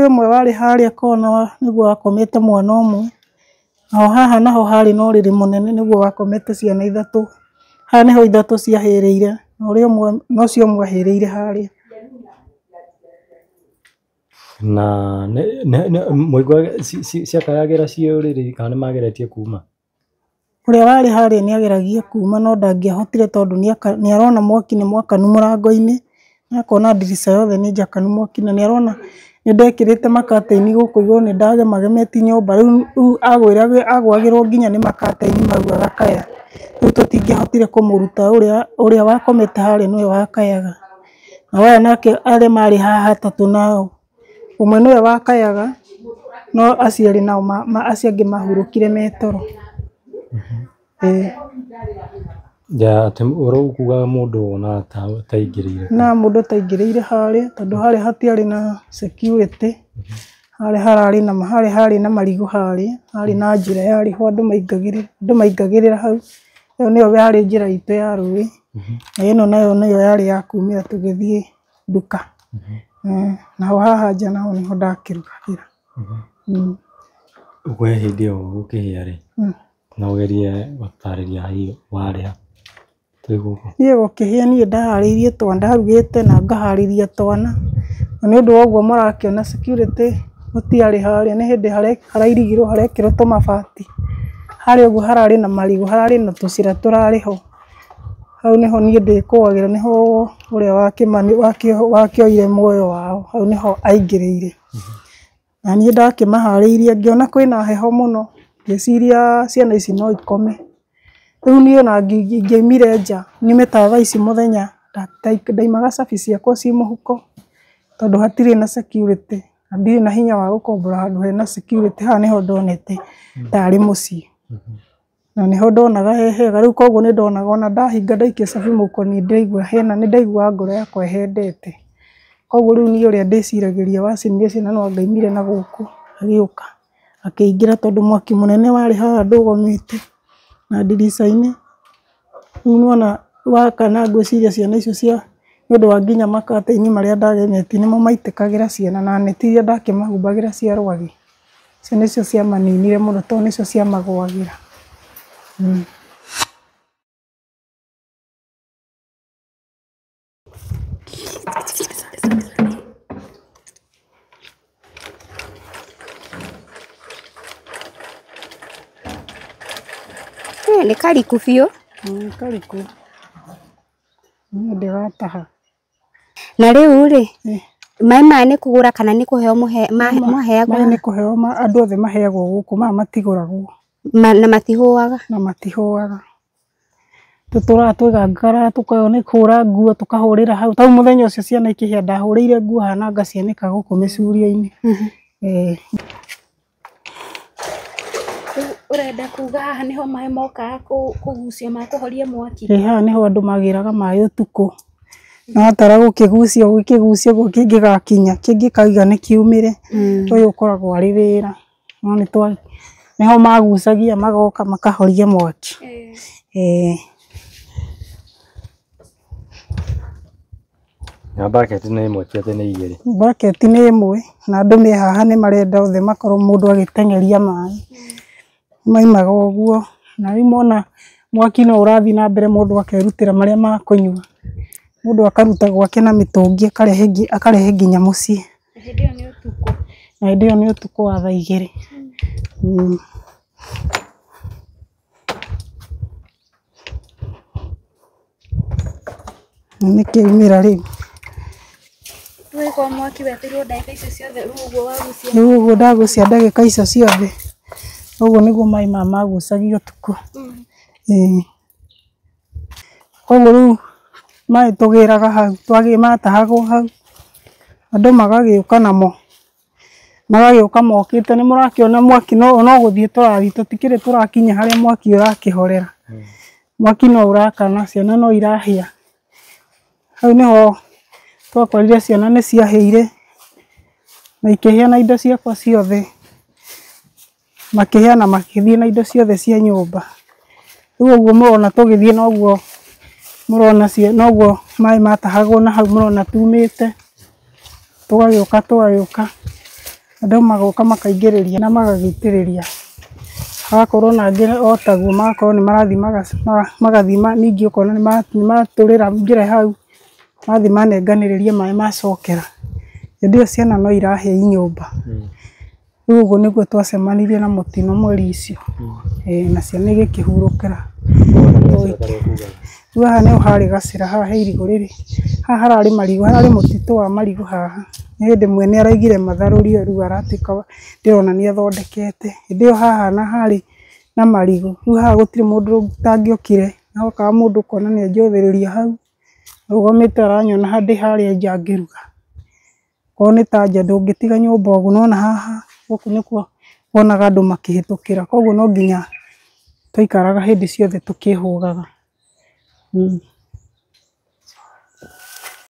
ũmwe warĩ harĩa kona nĩguo wakomete mwana ũmwe naho haha naho harĩ na ũrĩrĩ mũnene nĩguo wakomete ciana 3 haha nĩho 3 ciahĩrĩire na ũrĩa ũmwe nocio ũmwe ahĩrĩire harĩa. Na mũigua ciakayagĩra ciũrĩrĩ kana nĩ mageretie kuma? Ũrĩa warĩ harĩa nĩ ageragia kuma no ndangĩahotire tondũ nĩ arona mwaki nĩ mwakanu mũrango-inĩ na akona ndirica yothe nĩ njakanu mwaki na nĩ arona nĩ ndekĩrĩte makatĩini gũkũ igũrũ nĩ ndagemagemetie nyũmba rĩu agwagĩrwo nginya nĩ makatĩini mau agakaya rĩu tũtingĩahotire kũmũruta ũrĩa wakomete harĩa nĩwe wakayaga na waya nake arĩa marĩ haha 3 nao ũmwe nĩwe wakayaga no acio erĩ nao acio angĩ mahurũkire metoro. Ja atä ũraugaga mũndũ ona taingĩrĩire na mũndũ taingĩrĩire harĩa tondũ harĩa hatiarĩ na security harĩa harĩ na marigũ harĩ na njĩra yarĩho andũ maingagĩrĩra hau ĩyo nĩyo yarĩ njĩra itũ ya rũĩ na ĩno nayo nĩyo yarĩ ya kumĩra tũgĩthiĩ nduka naho haha nja naho nĩho ndakĩrugagĩra. we hĩndĩ ĩyo gũkĩhĩa rĩ no ũgerie gũtarĩria hihi warĩa twĩ gũkũ. Niĩ gũkĩhĩa niĩ ndaharĩirie twana ndarugĩte na ngaharĩria twana na nĩ ũndũ wa ũguo mũrakĩona security gũtiarĩ harĩa nĩ hĩndĩ harairigirwo harekĩrwo tũmabati harĩa ũguo hararĩ na marigũ hararĩ na tũcĩra tũrarĩ ho hau nĩho niĩ ndĩkũagĩra nĩho ũrĩa wakĩoire muoyo wao hau nĩho aingĩrĩire na niĩ ndakĩmaharĩirie ngĩona kwĩna heho mũno ngĩciria ciana ici no ikome rĩu niĩ ona ngĩaumire nja nyume ta thaa ici mũthenya ndaimaga cabi ciakwa ci mũhuko tondũ hatirĩ na security na ndirĩ na hinya wa gũkombora handũ hena security haha nĩho ndonete tarĩ mũciĩ na nĩho ndonaga he hega rĩu koguo nĩ ndonaga ona ndahinga ndaikia cabi mũhuko nĩ ndaigua ngoro yakwa ĩhendete koguo rĩu niĩ ũrĩa ndĩciragĩria wacinire ciana no ngaimire na gũkũ agĩũka akĩingĩra tondũ mwaki mũnene warĩ haha ndũgomete na ndirica-inĩ rĩu nĩwona wakana ngwĩciria ciana icio cia nĩ ũndũ wa nginya makatĩ-inĩ marĩa ndagemetie nĩmo maitĩkagĩra ciana na neti iria ndakĩmahumbagĩra cia rwagĩ icio nĩcio ciamaninire mũno tondũ nĩcio ciamagwagĩra. Nĩ kariku biũ. Kariku ndĩrataha na rĩu rĩ maĩ maya nĩ kũgũra kana nĩ kũheo maheagwo? Maĩ nĩ kũheo andũ othe maheagwo gũkũ maya matigũragwo na matihũaga? Na matihũaga tũtũraga twĩgangaraga tũkaoywo nĩ kũhũra nguo tũkahũrĩra hau tau mũthenya ũcio ciana ikĩhĩa ndahũrĩire nguo haha na ngacianĩka gũkũ mĩcurio-inĩ. Ũrenda kuga haha nĩho maĩ mokaga kũgucio ma kũhoria mwaki? Haha nĩho andũ magĩraga maĩ ũtukũ na watara gũkĩgucia ũguo kĩngĩ gakinya kĩngĩ kauga nĩ kiumĩre ũyũ ũkoragwo arĩ wĩra no nĩho magucagia magoka makahoria mwaki. Na bucket nĩ ĩmwe ti atĩ nĩ igĩrĩ? Bucket nĩ ĩmwe na andũ me haha nĩ marenda othe makorwo mũndũ agĩteng'eria maĩ maimaga ũguo na rĩu mona mwaki no ũrathiĩ na mbere mũndũ akerutĩra marĩa ma kũnyua mũndũ akaruta gwake na mĩtũngi akarehe nginya mũciĩ. Hĩndĩ ĩyo nĩ ũtukũ? Na hĩndĩ ĩyo nĩ ũtukũ wa thaa 2. Nĩ kĩumĩra rĩu. Wĩkwa mwaki wetereirwo ndagĩka icio ciothe rĩu ũguo wagucia? Rĩu ũguo ndagucia ndagĩka icio ciothe ũguo nĩguo maĩ maya magucagio ũtukũ. Koguo rĩu maĩ tũgĩraga hau matahagwo hau andũ magagĩũka namo magagĩũka mokĩte nĩ mũrakĩona mwaki no gũthiĩ tũrathiĩ tũtikĩrĩ tũrakinya harĩa mwaki ũrakĩhorera mwaki no ũrakana ciana no irahĩa hau nĩho twakorire ciana nĩ ciahĩire na ikĩhĩa na indo ciakwa ciothe makĩhĩa na makĩthiĩ na indo ciothe cia nyũmba rĩu ũguo mũrona tũgĩthiĩ noguo mũrona noguo maĩ matahagwo na hau mũrona tumĩte tũgagĩũka andũ magoka makaingĩrĩria na magagĩitĩrĩria hagakorwo na angĩ otaguo magakorwo nĩ magathiĩ ningĩ ũkona nĩ matũrĩra njĩra hau mathiĩ manenganĩrĩria maĩ macokera hĩndĩ ĩyo ciana no irahĩa inyũmba rĩu ũguo nĩguo twacemanirie na mũtino mweri icio na ciana igĩkĩhurũkĩra. Rĩu haha nĩho harĩ gacĩra haha he irigũ rĩrĩ haha hararĩ marigũ hararĩ mũtitũ wa marigũ haha nĩ hĩndĩ mwene araigire matharũrio rĩu aratuĩka ndĩrona nĩ athondekete hĩndĩ ĩyo haha na harĩ na marigũ rĩu haha gũtirĩ mũndũ ũtangĩokire hokaga mũndũ ũkona nĩ anjũthĩrĩria hau arũgamĩte aranyona handĩ harĩa nja ngĩruga korwo nĩ ta nja ndũngĩtiga nyũmba ũguo nona haha gũkũ nĩkuo wonaga andũ makĩhĩtũkĩra koguo no nginya twaikaraga hĩndĩ ciothe tũkĩhũgaga.